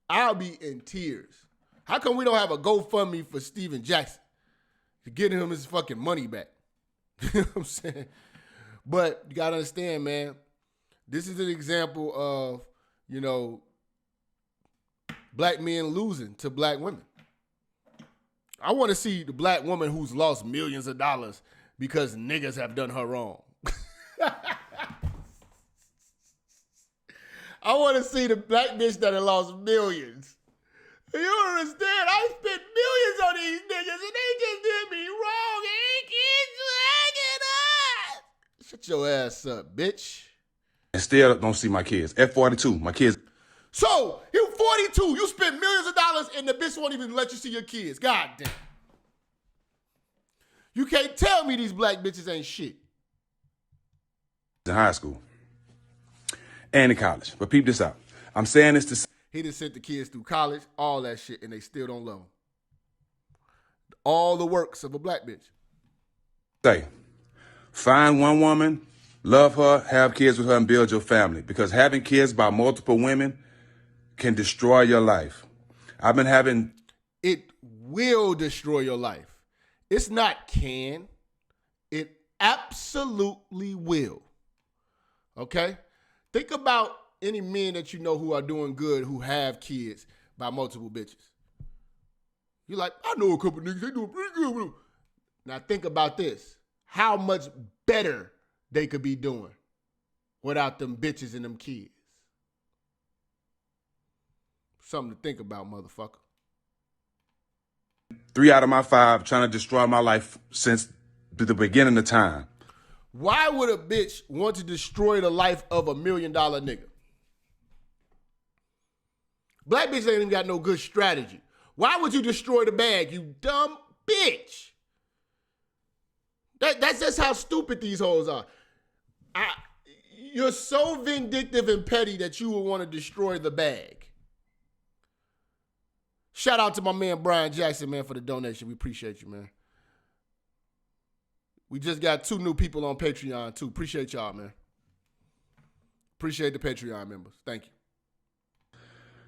I'll be in tears. How come we don't have a GoFundMe for Steven Jackson to get him his fucking money back? You know what I'm saying? But you got to understand, man, this is an example of, black men losing to black women. I want to see the black woman who's lost millions of dollars because niggas have done her wrong. I want to see the black bitch that had lost millions. You don't understand? I spent millions on these niggas and they just did me wrong. They keep dragging us. Shut your ass up, bitch. And still don't see my kids. At 42, my kids. So, you 42, you spent millions of dollars and the bitch won't even let you see your kids. God damn. You can't tell me these black bitches ain't shit. In high school and in college. But peep this out. I'm saying this to say, he just sent the kids through college, all that shit, and they still don't love him. All the works of a black bitch. Find one woman, love her, have kids with her, and build your family. Because having kids by multiple women can destroy your life. It will destroy your life. It's not can. It absolutely will. Okay? Think about any men that you know who are doing good, who have kids by multiple bitches. You're like, I know a couple niggas, they doing pretty good with them. Now think about this. How much better they could be doing without them bitches and them kids. Something to think about, motherfucker. 3 out of my 5 trying to destroy my life since the beginning of time. Why would a bitch want to destroy the life of $1 million nigga? Black bitch ain't even got no good strategy. Why would you destroy the bag, you dumb bitch? That's just how stupid these hoes are. You're so vindictive and petty that you would want to destroy the bag. Shout out to my man Brian Jackson, man, for the donation. We appreciate you, man. We just got 2 new people on Patreon, too. Appreciate y'all, man. Appreciate the Patreon members. Thank you.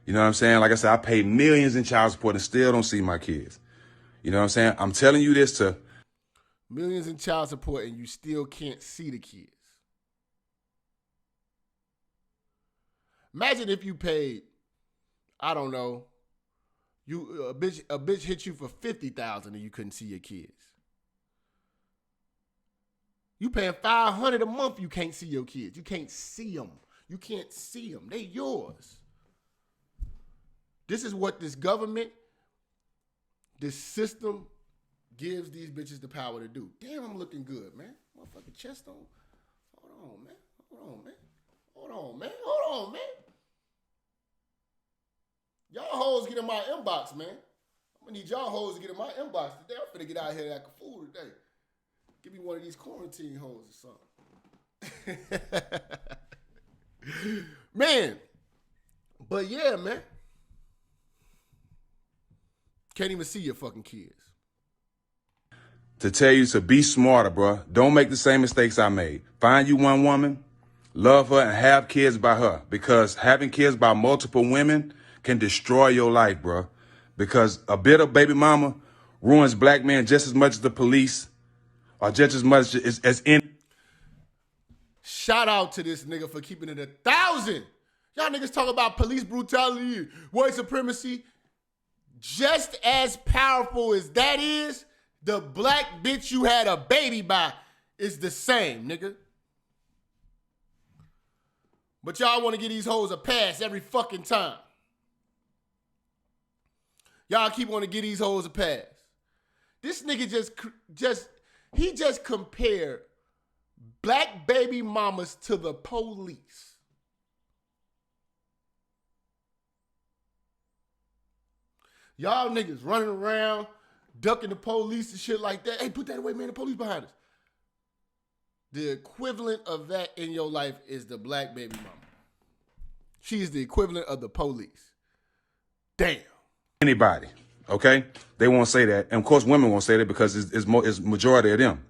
You know what I'm saying? Like I said, I pay millions in child support and still don't see my kids. You know what I'm saying? I'm telling you this to... Millions in child support and you still can't see the kids. Imagine if you paid, I don't know, a bitch hit you for $50,000 and you couldn't see your kids. You paying $500 a month, you can't see your kids. You can't see them. You can't see them. They yours. This is what this government, this system gives these bitches the power to do. Damn, I'm looking good, man. Motherfucking chest on. Hold on, man. Hold on, man. Hold on, man. Hold on, man. Y'all hoes get in my inbox, man. I'm gonna need y'all hoes to get in my inbox today. I'm finna get out here like a fool today. Give me one of these quarantine hoes or something. Man. But yeah, man. Can't even see your fucking kids. To tell you to be smarter, bro. Don't make the same mistakes I made. Find you one woman, love her, and have kids by her. Because having kids by multiple women can destroy your life, bro. Because a bitter baby mama ruins black men just as much as the police or just as much as in. Shout out to this nigga for keeping it 1,000. Y'all niggas talk about police brutality, white supremacy. Just as powerful as that is, the black bitch you had a baby by is the same, nigga. But y'all want to give these hoes a pass every fucking time. Y'all keep wanting to give these hoes a pass. This nigga just compared black baby mamas to the police. Y'all niggas running around, ducking the police and shit like that. Hey, put that away, man. The police behind us. The equivalent of that in your life is the black baby mama. She is the equivalent of the police. Damn. Anybody, okay? They won't say that. And of course, women won't say that because it's majority of them.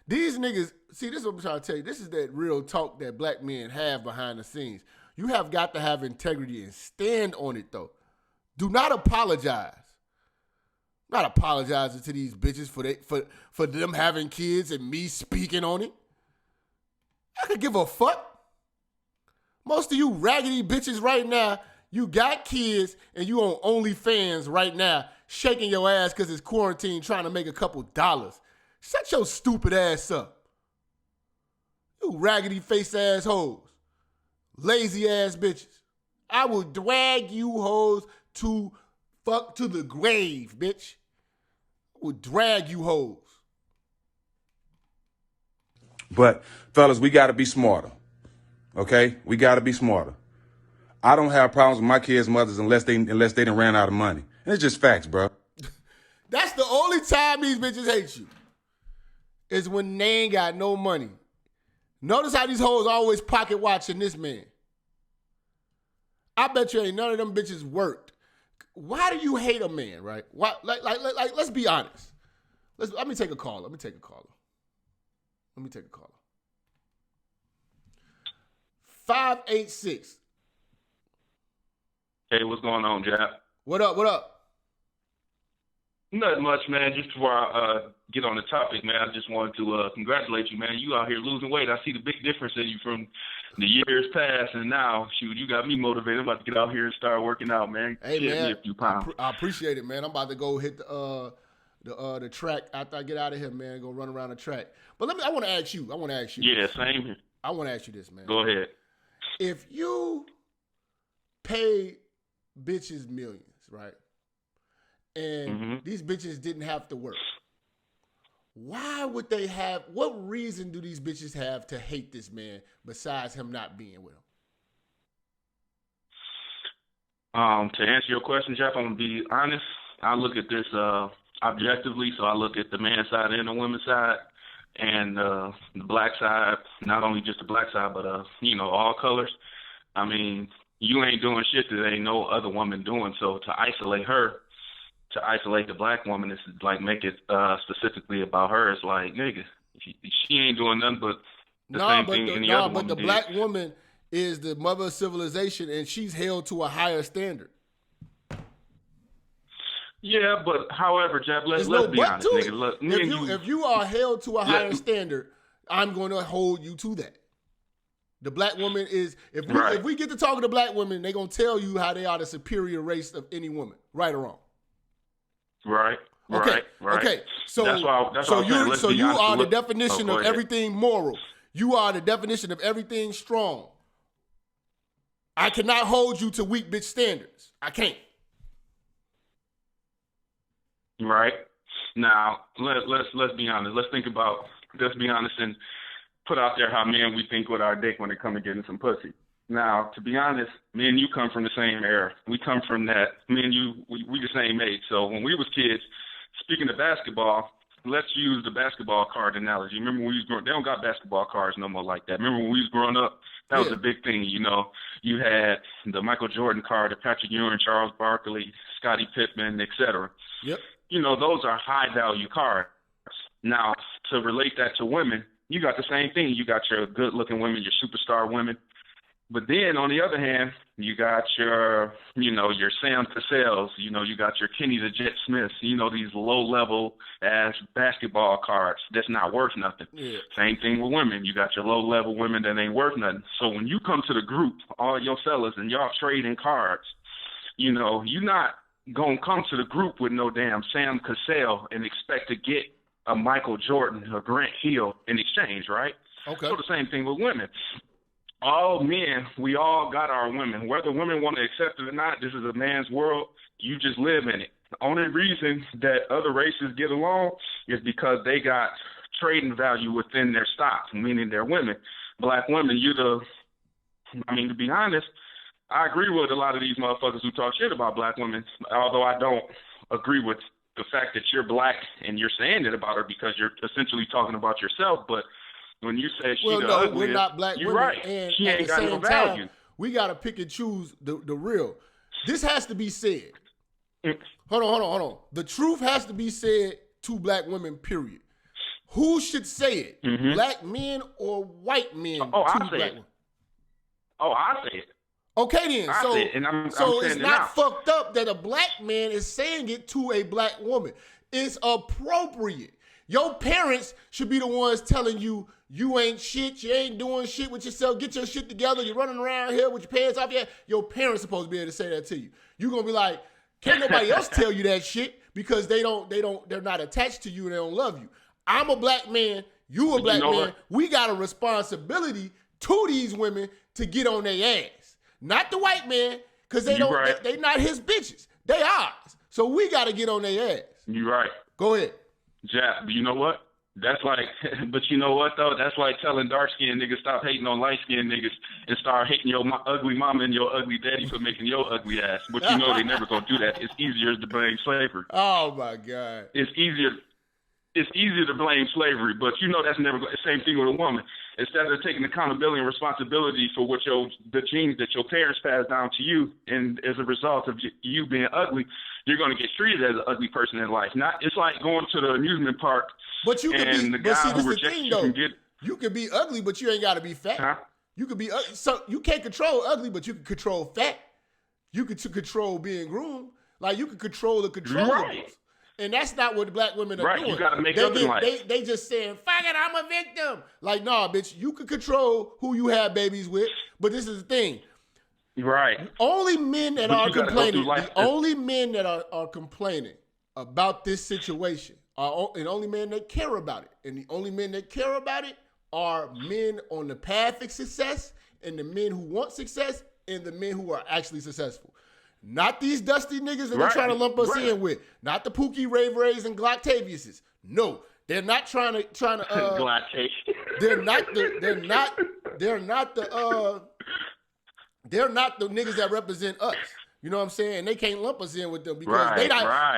These niggas, see, this is what I'm trying to tell you. This is that real talk that black men have behind the scenes. You have got to have integrity and stand on it, though. Do not apologize. Not apologizing to these bitches for them having kids and me speaking on it. I could give a fuck. Most of you raggedy bitches right now, you got kids and you on OnlyFans right now, shaking your ass because it's quarantine trying to make a couple dollars. Shut your stupid ass up. You raggedy face ass hoes. Lazy ass bitches. I will drag you hoes to fuck to the grave, bitch. I will drag you hoes. But fellas, we got to be smarter. Okay? We got to be smarter. I don't have problems with my kids' mothers unless they done ran out of money. And it's just facts, bro. That's the only time these bitches hate you. Is when they ain't got no money. Notice how these hoes always pocket watching this man. I bet you ain't none of them bitches worked. Why do you hate a man, right? Why, like let's be honest. Let me take a caller. Let me take a caller. 586. Hey, what's going on, Jap? What up? Not much, man. Just before I get on the topic, man, I just wanted to congratulate you, man. You out here losing weight. I see the big difference in you from the years past and now. Shoot, you got me motivated. I'm about to get out here and start working out, man. Hey, Shit, man, me a few pounds. I appreciate it, man. I'm about to go hit the track after I get out of here, man. Go run around the track. But I want to ask you. Yeah, same here. I want to ask you this, man. Go ahead. If you pay bitches millions, right? And these bitches didn't have to work. Why would they have, what reason do these bitches have to hate this man besides him not being with them? To answer your question, Jeff, I'm going to be honest. I look at this objectively, so I look at the man's side and the women's side. And the black side, not only just the black side, but, all colors. I mean, you ain't doing shit that ain't no other woman doing. So to isolate her, to isolate the black woman, is like make it specifically about her. It's like, nigga, she ain't doing nothing but the same thing any other woman but the did. black woman is the mother of civilization, and she's held to a higher standard. Yeah, but however, Jeff, let's be honest, nigga. Look, if you are held to a higher standard, I'm going to hold you to that. The black woman is, if we get to talking to black women, they're going to tell you how they are the superior race of any woman, right or wrong. Right. Okay. Right. Okay. So, that's why you are the definition of ahead. everything moral. You are the definition of everything strong. I cannot hold you to weak bitch standards. I can't. Right. Now, let's be honest. Let's be honest and put out there how men we think with our dick when it comes to getting some pussy. Now, to be honest, me and you come from the same era. We come from that. Me and you, we the same age. So when we was kids, speaking of basketball, let's use the basketball card analogy. Remember when we was growing? They don't got basketball cards no more like that. Remember when we was growing up? That was a big thing. You know, you had the Michael Jordan card, the Patrick Ewing, Charles Barkley, Scottie Pippen, etc. Yep. You know, those are high value cards. Now, to relate that to women, you got the same thing. You got your good looking women, your superstar women. But then on the other hand, you got your Sam Cassell's, you got your Kenny the Jet Smiths, these low level ass basketball cards that's not worth nothing. Yeah. Same thing with women. You got your low level women that ain't worth nothing. So when you come to the group, all your fellas, and y'all trading cards, you're not gonna come to the group with no damn Sam Cassell and expect to get a Michael Jordan or Grant Hill in exchange, right? Okay. So the same thing with women. All men, we all got our women. Whether women want to accept it or not, this is a man's world. You just live in it. The only reason that other races get along is because they got trading value within their stock, meaning they're women. Black women, to be honest, I agree with a lot of these motherfuckers who talk shit about black women, although I don't agree with the fact that you're black and you're saying it about her because you're essentially talking about yourself. But when you say we're not black you're women, right. and She at ain't the got same no value. time, we gotta pick and choose the real. This has to be said. Hold on. The truth has to be said to black women, period. Who should say it? Mm-hmm. Black men or white men to I say black it. women? I say it. Okay then. I say it, and I'm it's saying it not now. fucked up that a black man is saying it to a black woman. It's appropriate. Your parents should be the ones telling you, you ain't shit, you ain't doing shit with yourself, get your shit together, you're running around here with your pants off your head. Your parents supposed to be able to say that to you. You're gonna be like, can't nobody else tell you that shit because they're not attached to you and they don't love you. I'm a black man, you a black man. What? We got a responsibility to these women to get on their ass. Not the white man, because they not his bitches. They ours. So we gotta get on their ass. You're right. Go ahead. Jap, you know what? That's like, but you know what though? That's like telling dark-skinned niggas stop hating on light-skinned niggas and start hating your ugly mama and your ugly daddy for making your ugly ass. But you know they never gonna do that. It's easier to blame slavery. Oh my God. It's easier to blame slavery, but that's never the same thing with a woman. Instead of taking accountability and responsibility for what the genes that your parents passed down to you, and as a result of you being ugly, you're going to get treated as an ugly person in life. It's like going to the amusement park. But you can and be. The guy But see, who this is the rejects thing, you though. can get. You can be ugly, but you ain't got to be fat. Huh? You could be so you can't control ugly, but you can control fat. You can control being groomed. Like you can control the controllables. Right. And that's not what the black women are doing. You got to make up in life. They just saying, fuck it, I'm a victim. Like, nah, bitch, you can control who you have babies with, but this is the thing. Right. Only men that But are you gotta go through complaining, life. the only men that are complaining about this situation and only men that care about it. And the only men that care about it are men on the path of success and the men who want success and the men who are actually successful. Not these dusty niggas that they're trying to lump us in with. Not the Pookie Ray Rays and Gloctaviuses. No, they're not trying to they're not the niggas that represent us. You know what I'm saying? They can't lump us in with them because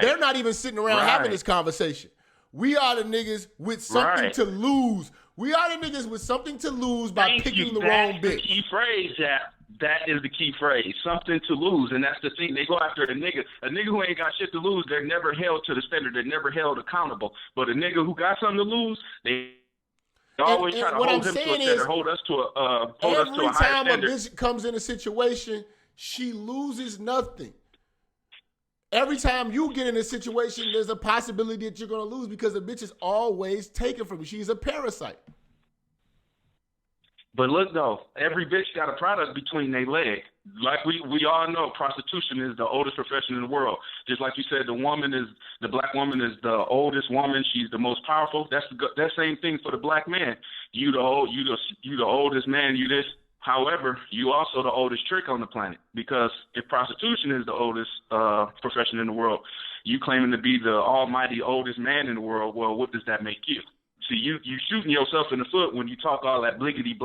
they're not even sitting around having this conversation. We are the niggas with something to lose. We are the niggas with something to lose by picking the wrong bitch. That's the key phrase, that is the key phrase. Something to lose, and that's the thing. They go after the nigga. A nigga who ain't got shit to lose, they're never held to the standard. They're never held accountable. But a nigga who got something to lose, they always try to hold him to a standard, hold us to a higher standard. Every time a bitch comes in a situation, she loses nothing. Every time you get in a situation, there's a possibility that you're going to lose because the bitch is always taken from you. She's a parasite. But look though, every bitch got a product between their legs. Like we all know, prostitution is the oldest profession in the world. Just like you said, the black woman is the oldest woman. She's the most powerful. That's that same thing for the black man. You the oldest man. You this. However, you also the oldest trick on the planet, because if prostitution is the oldest profession in the world, you claiming to be the almighty oldest man in the world. Well, what does that make you? See, you shooting yourself in the foot when you talk all that blackety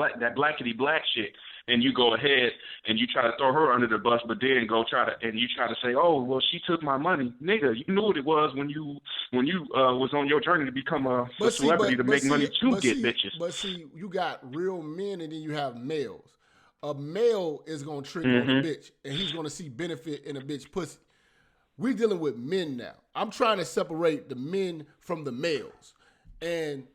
black shit, and you go ahead and you try to throw her under the bus, but then you try to say, oh, well, she took my money, nigga. You knew what it was when you was on your journey to become a celebrity to make money to get bitches. But see, you got real men and then you have males. A male is gonna trick on a bitch, and he's gonna see benefit in a bitch pussy. We're dealing with men now. I'm trying to separate the men from the males. And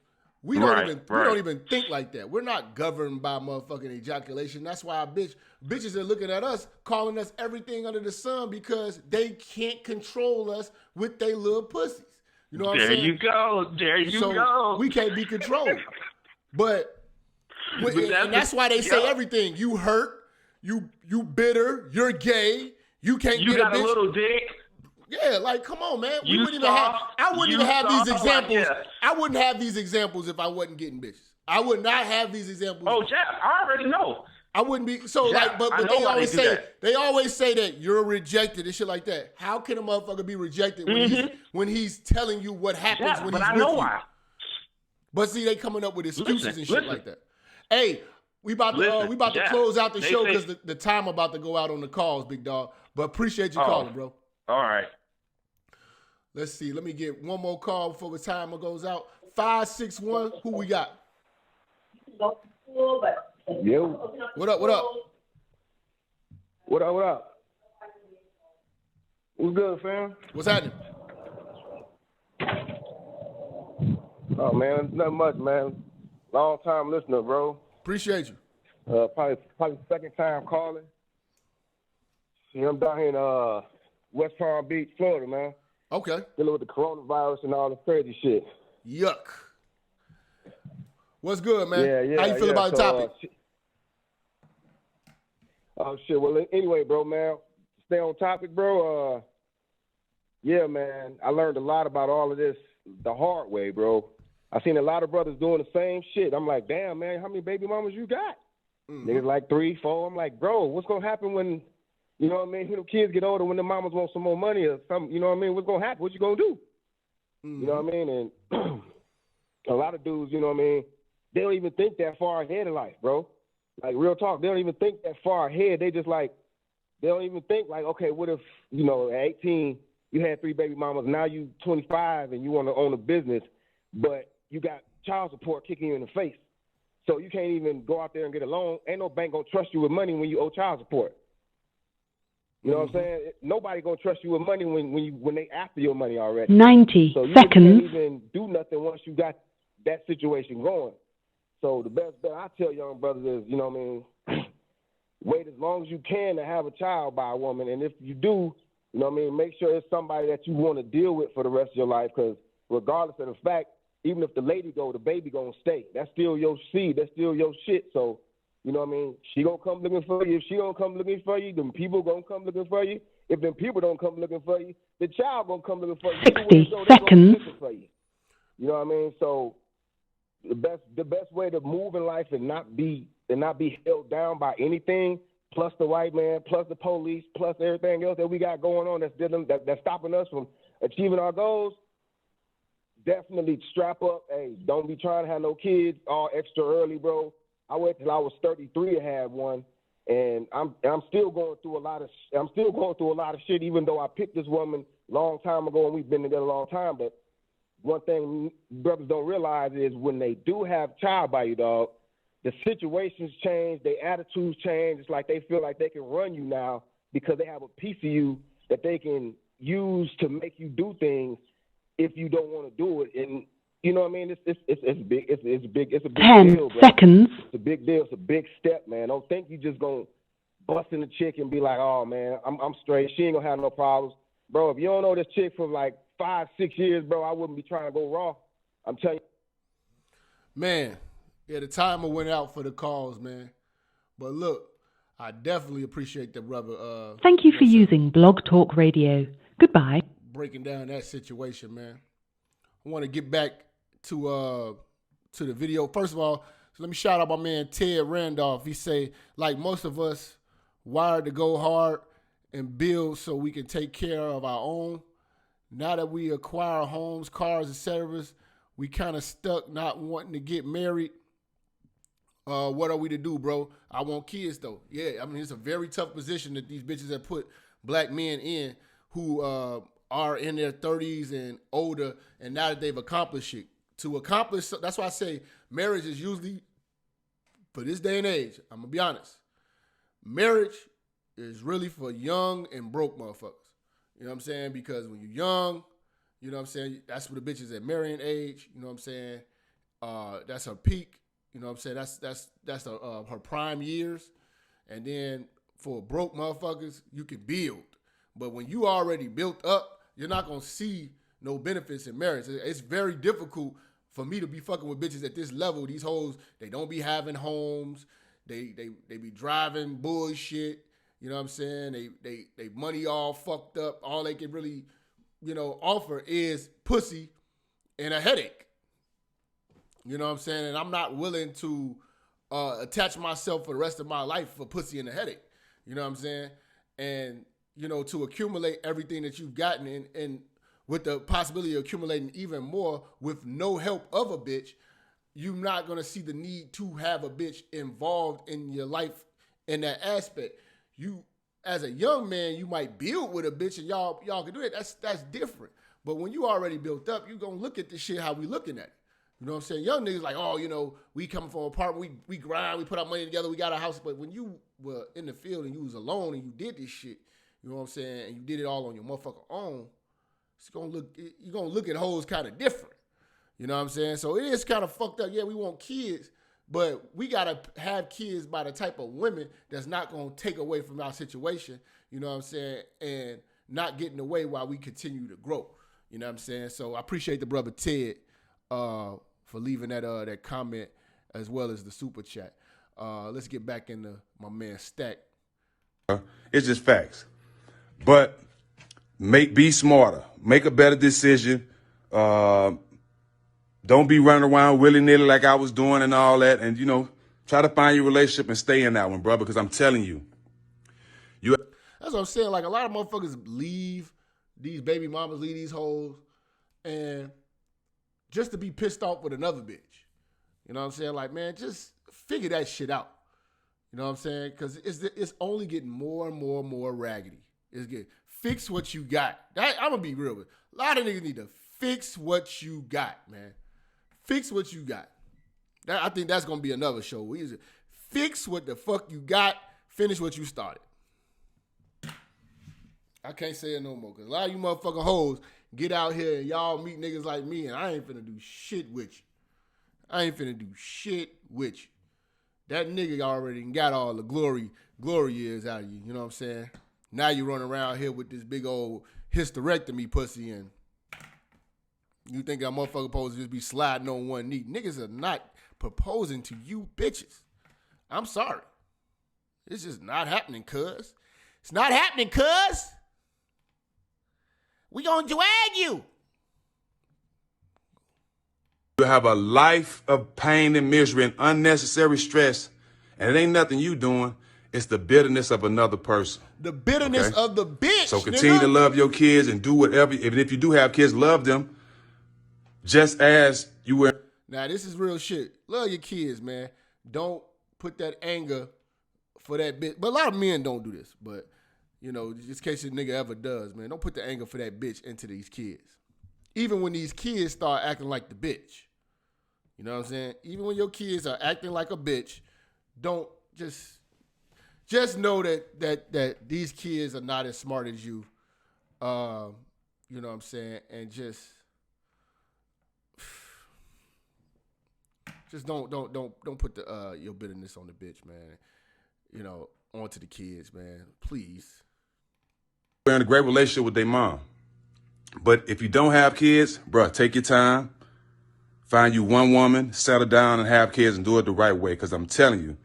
we don't even think like that. We're not governed by motherfucking ejaculation. That's why bitches are looking at us, calling us everything under the sun, because they can't control us with their little pussies. You know what I'm saying? There you go. We can't be controlled. But and that's why they say everything. You hurt, you bitter, you're gay, you can't get a bitch. You got a little dick. Yeah, like, come on, man. I wouldn't even have these examples. I wouldn't have these examples if I wasn't getting bitches. I would not have these examples. Oh, Jap, I already know. I wouldn't be so Jap, but they always say that you're rejected and shit like that. How can a motherfucker be rejected when he's telling you what happens when he's with you? Why. But see, they coming up with excuses and shit like that. Hey, we about to close out the show because the time about to go out on the calls, big dog. But appreciate you calling, bro. All right. Let's see. Let me get one more call before the timer goes out. 561. Who we got? Yo. What up? What up? What up? What up? What's good, fam? What's happening? Oh man, nothing much, man. Long time listener, bro. Appreciate you. Probably second time calling. See, I'm down here in West Palm Beach, Florida, man. Okay. Dealing with the coronavirus and all this crazy shit. Yuck. What's good, man? Yeah. How you feel about the topic? Oh shit. Well, anyway, bro, man. Stay on topic, bro. Yeah, man. I learned a lot about all of this the hard way, bro. I seen a lot of brothers doing the same shit. I'm like, damn, man, how many baby mamas you got? Niggas like 3, 4. I'm like, bro, what's gonna happen when, you know what I mean, when the kids get older, when the mamas want some more money or something, you know what I mean? What's gonna happen? What you gonna do? You know what I mean? And a lot of dudes, you know what I mean, they don't even think that far ahead in life, bro. Like, real talk, they don't even think that far ahead. They just like, they don't even think like, okay, what if, you know, at 18, you had 3 baby mamas, now you 25 and you want to own a business, but you got child support kicking you in the face. So you can't even go out there and get a loan. Ain't no bank gonna trust you with money when you owe child support. You know what I'm saying? Nobody gonna trust you with money when they after your money already. 90 so you seconds. can't even do nothing once you got that situation going. So the best bet I tell young brothers is, you know what I mean, wait as long as you can to have a child by a woman, and if you do, you know what I mean, make sure it's somebody that you want to deal with for the rest of your life, because regardless of the fact, even if the lady go, the baby gonna stay. That's still your seed. That's still your shit. So, you know what I mean? She gonna come looking for you. If she don't come looking for you, them people gonna come looking for you. If them people don't come looking for you, the child gonna come looking for you. 60 seconds. For you. You know what I mean? So the best way to move in life and not be held down by anything, plus the white man, plus the police, plus everything else that we got going on that's stopping us from achieving our goals. Definitely strap up. Hey, don't be trying to have no kids all extra early, bro. I waited till I was 33 to have one, and I'm still going through a lot of shit. Even though I picked this woman a long time ago and we've been together a long time, but one thing brothers don't realize is when they do have child by you, dog, the situations change, their attitudes change. It's like they feel like they can run you now because they have a piece of you that they can use to make you do things if you don't want to do it. And you know what I mean? It's big. It's a big 10 deal, bro. seconds. It's a big deal. It's a big step, man. Don't think you just gonna bust in the chick and be like, oh man, I'm straight. She ain't gonna have no problems, bro. If you don't know this chick for like 5-6 years, bro, I wouldn't be trying to go raw. I'm telling you. Man, Yeah, the timer went out for the calls, man. But look, I definitely appreciate the brother. Thank you for using Blog Talk Radio. Goodbye. Breaking down that situation, man. I want to get back to the video. First of all, let me shout out my man Ted Randolph. He say, like most of us, wired to go hard and build so we can take care of our own. Now that we acquire homes, cars, etc., we kind of stuck not wanting to get married. What are we to do, bro? I want kids, though. Yeah, I mean, it's a very tough position that these bitches have put black men in who are in their 30s and older, and now that they've accomplished it. To accomplish, that's why I say marriage is usually, for this day and age, I'm going to be honest, marriage is really for young and broke motherfuckers. You know what I'm saying? Because when you're young, you know what I'm saying, that's what the bitch is at marrying age. You know what I'm saying? That's her peak. You know what I'm saying? That's her prime years. And then for broke motherfuckers, you can build. But when you already built up, you're not going to see no benefits in marriage. It's very difficult for me to be fucking with bitches at this level. These hoes, they don't be having homes. They be driving bullshit. You know what I'm saying? They money all fucked up. All they can really, offer is pussy and a headache. You know what I'm saying? And I'm not willing to attach myself for the rest of my life for pussy and a headache. You know what I'm saying? And, to accumulate everything that you've gotten and with the possibility of accumulating even more with no help of a bitch, you're not going to see the need to have a bitch involved in your life in that aspect. You, as a young man, you might build with a bitch and y'all can do it. That's different. But when you already built up, you're going to look at this shit how we looking at it. You know what I'm saying? Young niggas like, we coming from an apartment, we grind, we put our money together, we got a house. But when you were in the field and you was alone and you did this shit, you know what I'm saying, and you did it all on your motherfucker own, you're gonna look at hoes kind of different. You know what I'm saying? So it is kind of fucked up. Yeah, we want kids, but we gotta have kids by the type of women that's not gonna take away from our situation, you know what I'm saying, and not get in the way while we continue to grow. You know what I'm saying? So I appreciate the brother Ted for leaving that comment as well as the super chat. Let's get back into my man Stack. It's just facts. But be smarter. Make a better decision. Don't be running around willy-nilly like I was doing and all that. And, try to find your relationship and stay in that one, bro, because I'm telling you. That's what I'm saying. Like, a lot of motherfuckers leave these baby mamas, leave these hoes, and just to be pissed off with another bitch. You know what I'm saying? Like, man, just figure that shit out. You know what I'm saying? Because it's only getting more and more and more raggedy. It's good. Fix what you got. I'm going to be real with you. A lot of niggas need to fix what you got, man. Fix what you got. I think that's going to be another show. We just fix what the fuck you got. Finish what you started. I can't say it no more because a lot of you motherfucking hoes get out here and y'all meet niggas like me and I ain't finna do shit with you. That nigga already got all the glory years out of you. You know what I'm saying? Now you run around here with this big old hysterectomy pussy and you think that motherfucker supposed to just be sliding on one knee. Niggas are not proposing to you bitches. I'm sorry. It's just not happening, cuz. It's not happening, cuz. We gonna drag you. You have a life of pain and misery and unnecessary stress, and it ain't nothing you doing. It's the bitterness of another person. The bitterness of the bitch. So continue to love your kids and do whatever. Even if you do have kids, love them just as you were. Now, this is real shit. Love your kids, man. Don't put that anger for that bitch. But a lot of men don't do this. But, just in case this nigga ever does, man, don't put the anger for that bitch into these kids. Even when these kids start acting like the bitch. You know what I'm saying? Even when your kids are acting like a bitch, don't just know that these kids are not as smart as you. You know what I'm saying? And just don't put your bitterness on the bitch, man. Onto the kids, man. Please. We're in a great relationship with their mom. But if you don't have kids, bruh, take your time. Find you one woman, settle down and have kids and do it the right way. Because I'm telling you,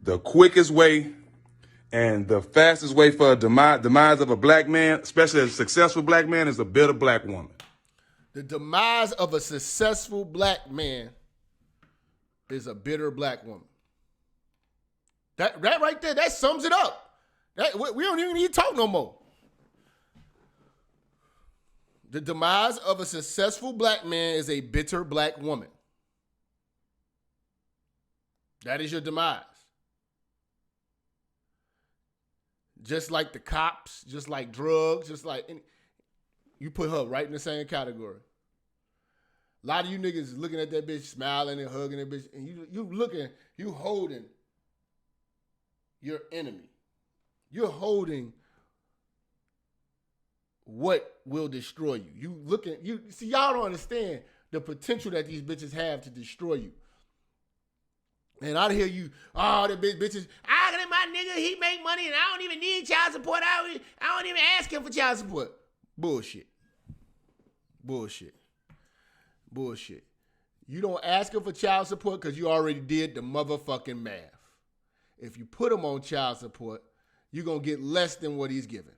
the quickest way and the fastest way for a demise of a black man, especially a successful black man, is a bitter black woman. The demise of a successful black man is a bitter black woman. That right there, that sums it up. We don't even need to talk no more. The demise of a successful black man is a bitter black woman. That is your demise. Just like the cops, just like drugs, just like you put her right in the same category. A lot of you niggas looking at that bitch, smiling and hugging that bitch, and you holding your enemy. You're holding what will destroy you. See, y'all don't understand the potential that these bitches have to destroy you. And I hear you, the bitches, I got my nigga, he make money and I don't even need child support. I don't even ask him for child support. Bullshit. You don't ask him for child support because you already did the motherfucking math. If you put him on child support, you're going to get less than what he's giving.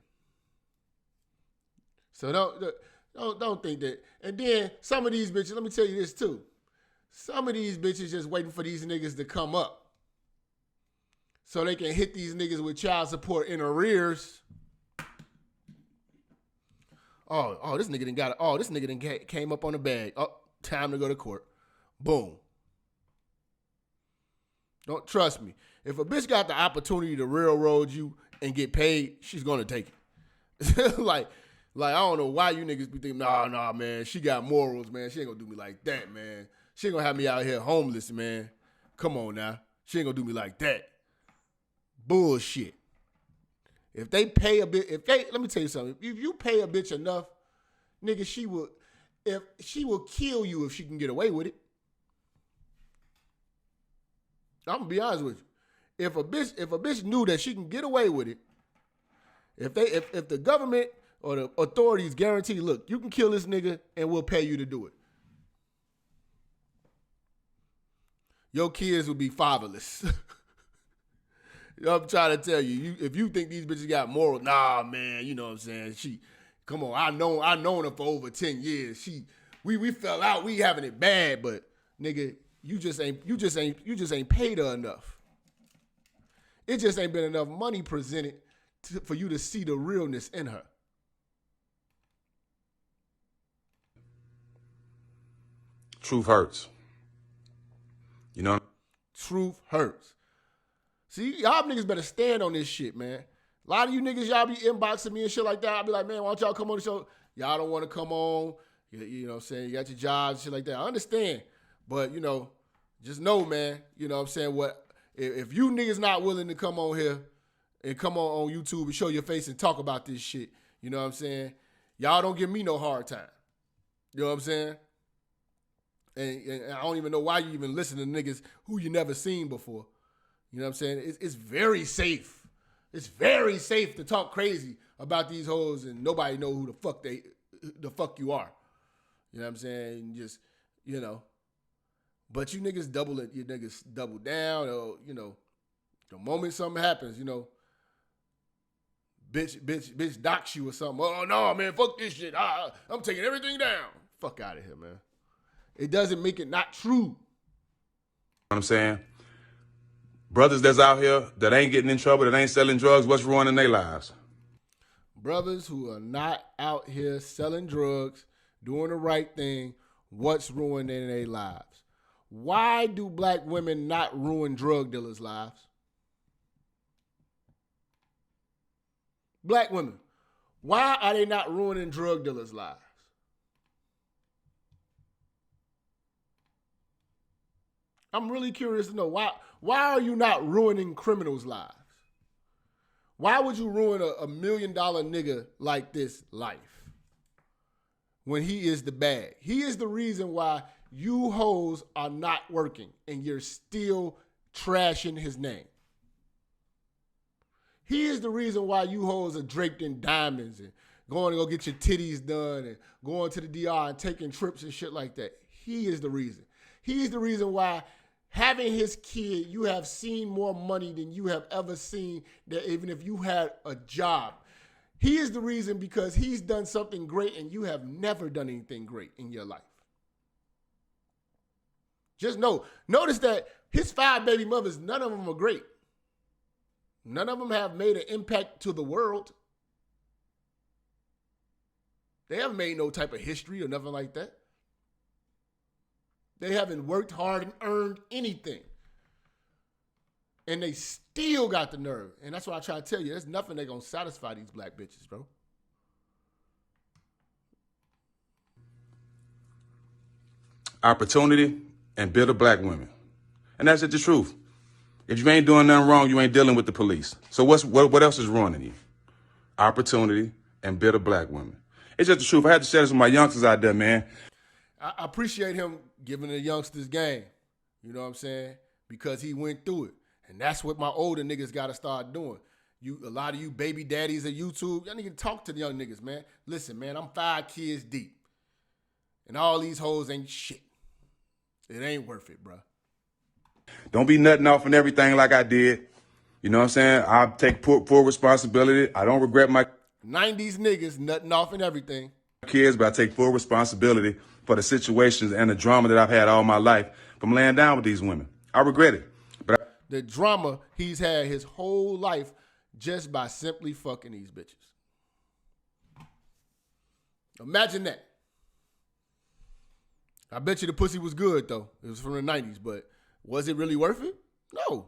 So don't think that. And then some of these bitches, let me tell you this too. Some of these bitches just waiting for these niggas to come up so they can hit these niggas with child support in arrears. Oh, this nigga done came up on the bag. Oh, time to go to court. Boom. Don't trust me. If a bitch got the opportunity to railroad you and get paid, she's gonna take it. like I don't know why you niggas be thinking, nah, man, she got morals, man. She ain't gonna do me like that, man. She ain't gonna have me out here homeless, man. Come on now. She ain't gonna do me like that. Bullshit. If they pay a bit, let me tell you something. If you pay a bitch enough, nigga, she will kill you if she can get away with it. I'm gonna be honest with you. If a bitch knew that she can get away with it, if the government or the authorities guarantee, look, you can kill this nigga and we'll pay you to do it, your kids will be fatherless. I'm trying to tell you, if you think these bitches got morals, nah, man, you know what I'm saying? Come on, I known her for over 10 years. We fell out, we having it bad, but nigga, you just ain't paid her enough. It just ain't been enough money presented for you to see the realness in her. Truth hurts. You know? Truth hurts. See, y'all niggas better stand on this shit, man. A lot of you niggas, y'all be inboxing me and shit like that. I'll be like, man, why don't y'all come on the show? Y'all don't want to come on. You know what I'm saying? You got your jobs and shit like that. I understand. But, just know, man, you know what I'm saying? If you niggas not willing to come on here and come on YouTube and show your face and talk about this shit, you know what I'm saying? Y'all don't give me no hard time. You know what I'm saying? And I don't even know why you even listen to niggas who you never seen before. You know what I'm saying? It's very safe. It's very safe to talk crazy about these hoes and nobody know who the fuck you are. You know what I'm saying? Just, but you niggas double down, or, the moment something happens, bitch docks you or something. Oh no, man, fuck this shit. I'm taking everything down. Fuck out of here, man. It doesn't make it not true. You know what I'm saying? Brothers that's out here that ain't getting in trouble, that ain't selling drugs, what's ruining their lives? Brothers who are not out here selling drugs, doing the right thing, what's ruining their lives? Why do black women not ruin drug dealers' lives? Black women, why are they not ruining drug dealers' lives? I'm really curious to know why are you not ruining criminals' lives? Why would you ruin a $1 million nigga like this life when he is the bag? He is the reason why you hoes are not working and you're still trashing his name. He is the reason why you hoes are draped in diamonds and going to go get your titties done and going to the DR and taking trips and shit like that. He is the reason. He is the reason why having his kid, you have seen more money than you have ever seen, that even if you had a job. He is the reason because he's done something great and you have never done anything great in your life. Just notice that his 5 baby mothers, none of them are great. None of them have made an impact to the world. They haven't made no type of history or nothing like that. They haven't worked hard and earned anything. And they still got the nerve. And that's what I try to tell you. There's nothing that's going to satisfy these black bitches, bro. Opportunity and bitter black women. And that's just the truth. If you ain't doing nothing wrong, you ain't dealing with the police. So what else is ruining you? Opportunity and bitter black women. It's just the truth. I had to share this with my youngsters out there, man. I appreciate him giving the youngsters game. You know what I'm saying? Because he went through it. And that's what my older niggas got to start doing. A lot of you baby daddies at YouTube, y'all need to talk to the young niggas, man. Listen, man, I'm 5 kids deep. And all these hoes ain't shit. It ain't worth it, bro. Don't be nutting off and everything like I did. You know what I'm saying? I take full responsibility. I don't regret my 90s niggas nutting off and everything. Kids, but I take full responsibility for the situations and the drama that I've had all my life from laying down with these women. I regret it. But the drama he's had his whole life just by simply fucking these bitches. Imagine that. I bet you the pussy was good, though. It was from the 90s, but was it really worth it? No.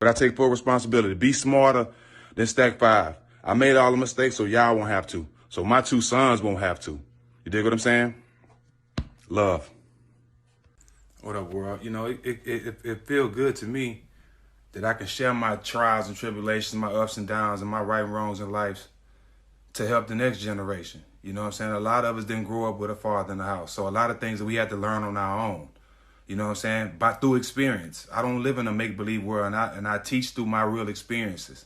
I take full responsibility. Be smarter than Stack 5. I made all the mistakes, so y'all won't have to. So my 2 sons won't have to. You dig what I'm saying? Love. What up, world? You know, it feels good to me that I can share my trials and tribulations, my ups and downs, and my right and wrongs in life to help the next generation. You know what I'm saying? A lot of us didn't grow up with a father in the house. So a lot of things that we had to learn on our own. You know what I'm saying? Through experience. I don't live in a make-believe world, and I teach through my real experiences.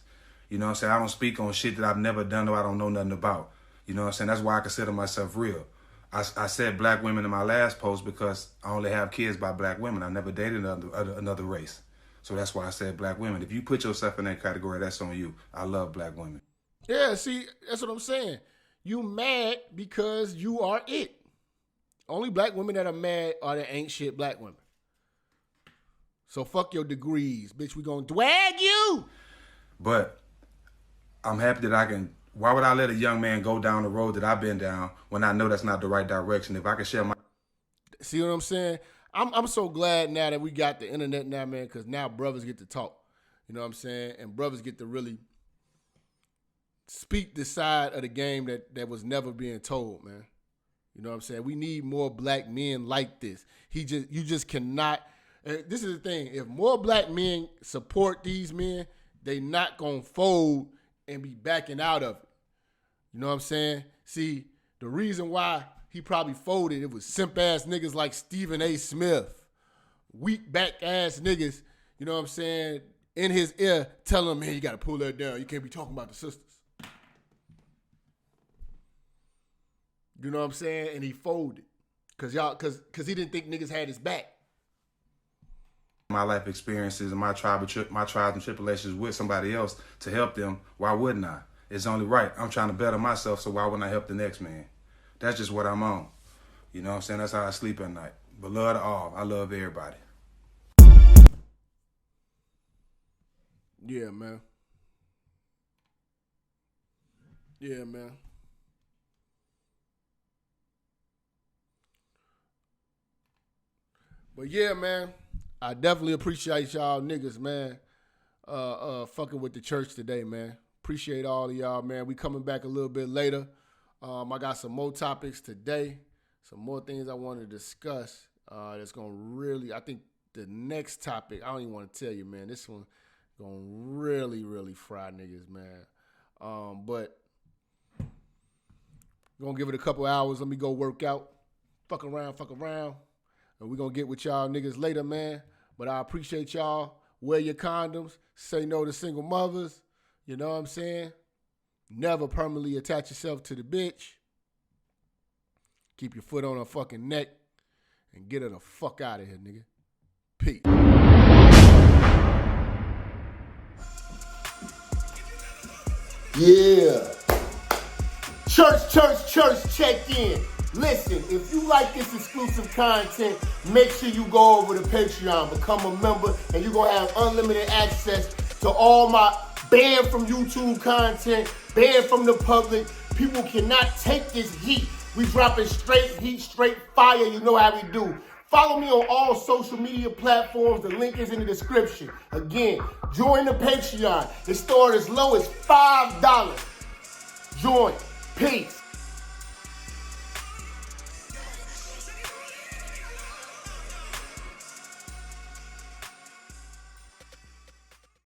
You know what I'm saying? I don't speak on shit that I've never done or I don't know nothing about. You know what I'm saying? That's why I consider myself real. I said black women in my last post because I only have kids by black women. I never dated another race. So that's why I said black women. If you put yourself in that category, that's on you. I love black women. Yeah, see, that's what I'm saying. You mad because you are it. Only black women that are mad are the ain't shit black women. So fuck your degrees, bitch. We gonna drag you. But I'm happy that I can. Why would I let a young man go down the road that I've been down when I know that's not the right direction? If I can share my... See what I'm saying? I'm so glad now that we got the internet now, man, because now brothers get to talk. You know what I'm saying? And brothers get to really speak the side of the game that was never being told, man. You know what I'm saying? We need more black men like this. You just cannot. This is the thing. If more black men support these men, they not gonna fold and be backing out of it. You know what I'm saying? See, the reason why he probably folded, it was simp ass niggas like Stephen A. Smith, weak back ass niggas. You know what I'm saying? In his ear, telling him, man, you gotta pull that down. You can't be talking about the sisters. You know what I'm saying? And he folded. Cause he didn't think niggas had his back. My life experiences and my trials and tribulations with somebody else to help them, why wouldn't I? It's only right. I'm trying to better myself, so why wouldn't I help the next man? That's just what I'm on. You know what I'm saying? That's how I sleep at night. But love to all. I love everybody. Yeah, man. Yeah, man. But yeah, man, I definitely appreciate y'all niggas, man, fucking with the church today, man. Appreciate all of y'all, man. We coming back a little bit later. I got some more topics today, some more things I want to discuss. That's gonna really, I think the next topic, I don't even want to tell you, man. This one gonna really, really fry niggas, man. But gonna give it a couple hours. Let me go work out. Fuck around. And we're going to get with y'all niggas later, man. But I appreciate y'all. Wear your condoms. Say no to single mothers. You know what I'm saying? Never permanently attach yourself to the bitch. Keep your foot on her fucking neck and get her the fuck out of here, nigga. Peace. Yeah. Church, check in. Listen, if you like this exclusive content, make sure you go over to Patreon, become a member, and you're going to have unlimited access to all my banned from YouTube content, banned from the public. People cannot take this heat. We dropping straight heat, straight fire. You know how we do. Follow me on all social media platforms. The link is in the description. Again, join the Patreon. It starts as low as $5. Join. Peace.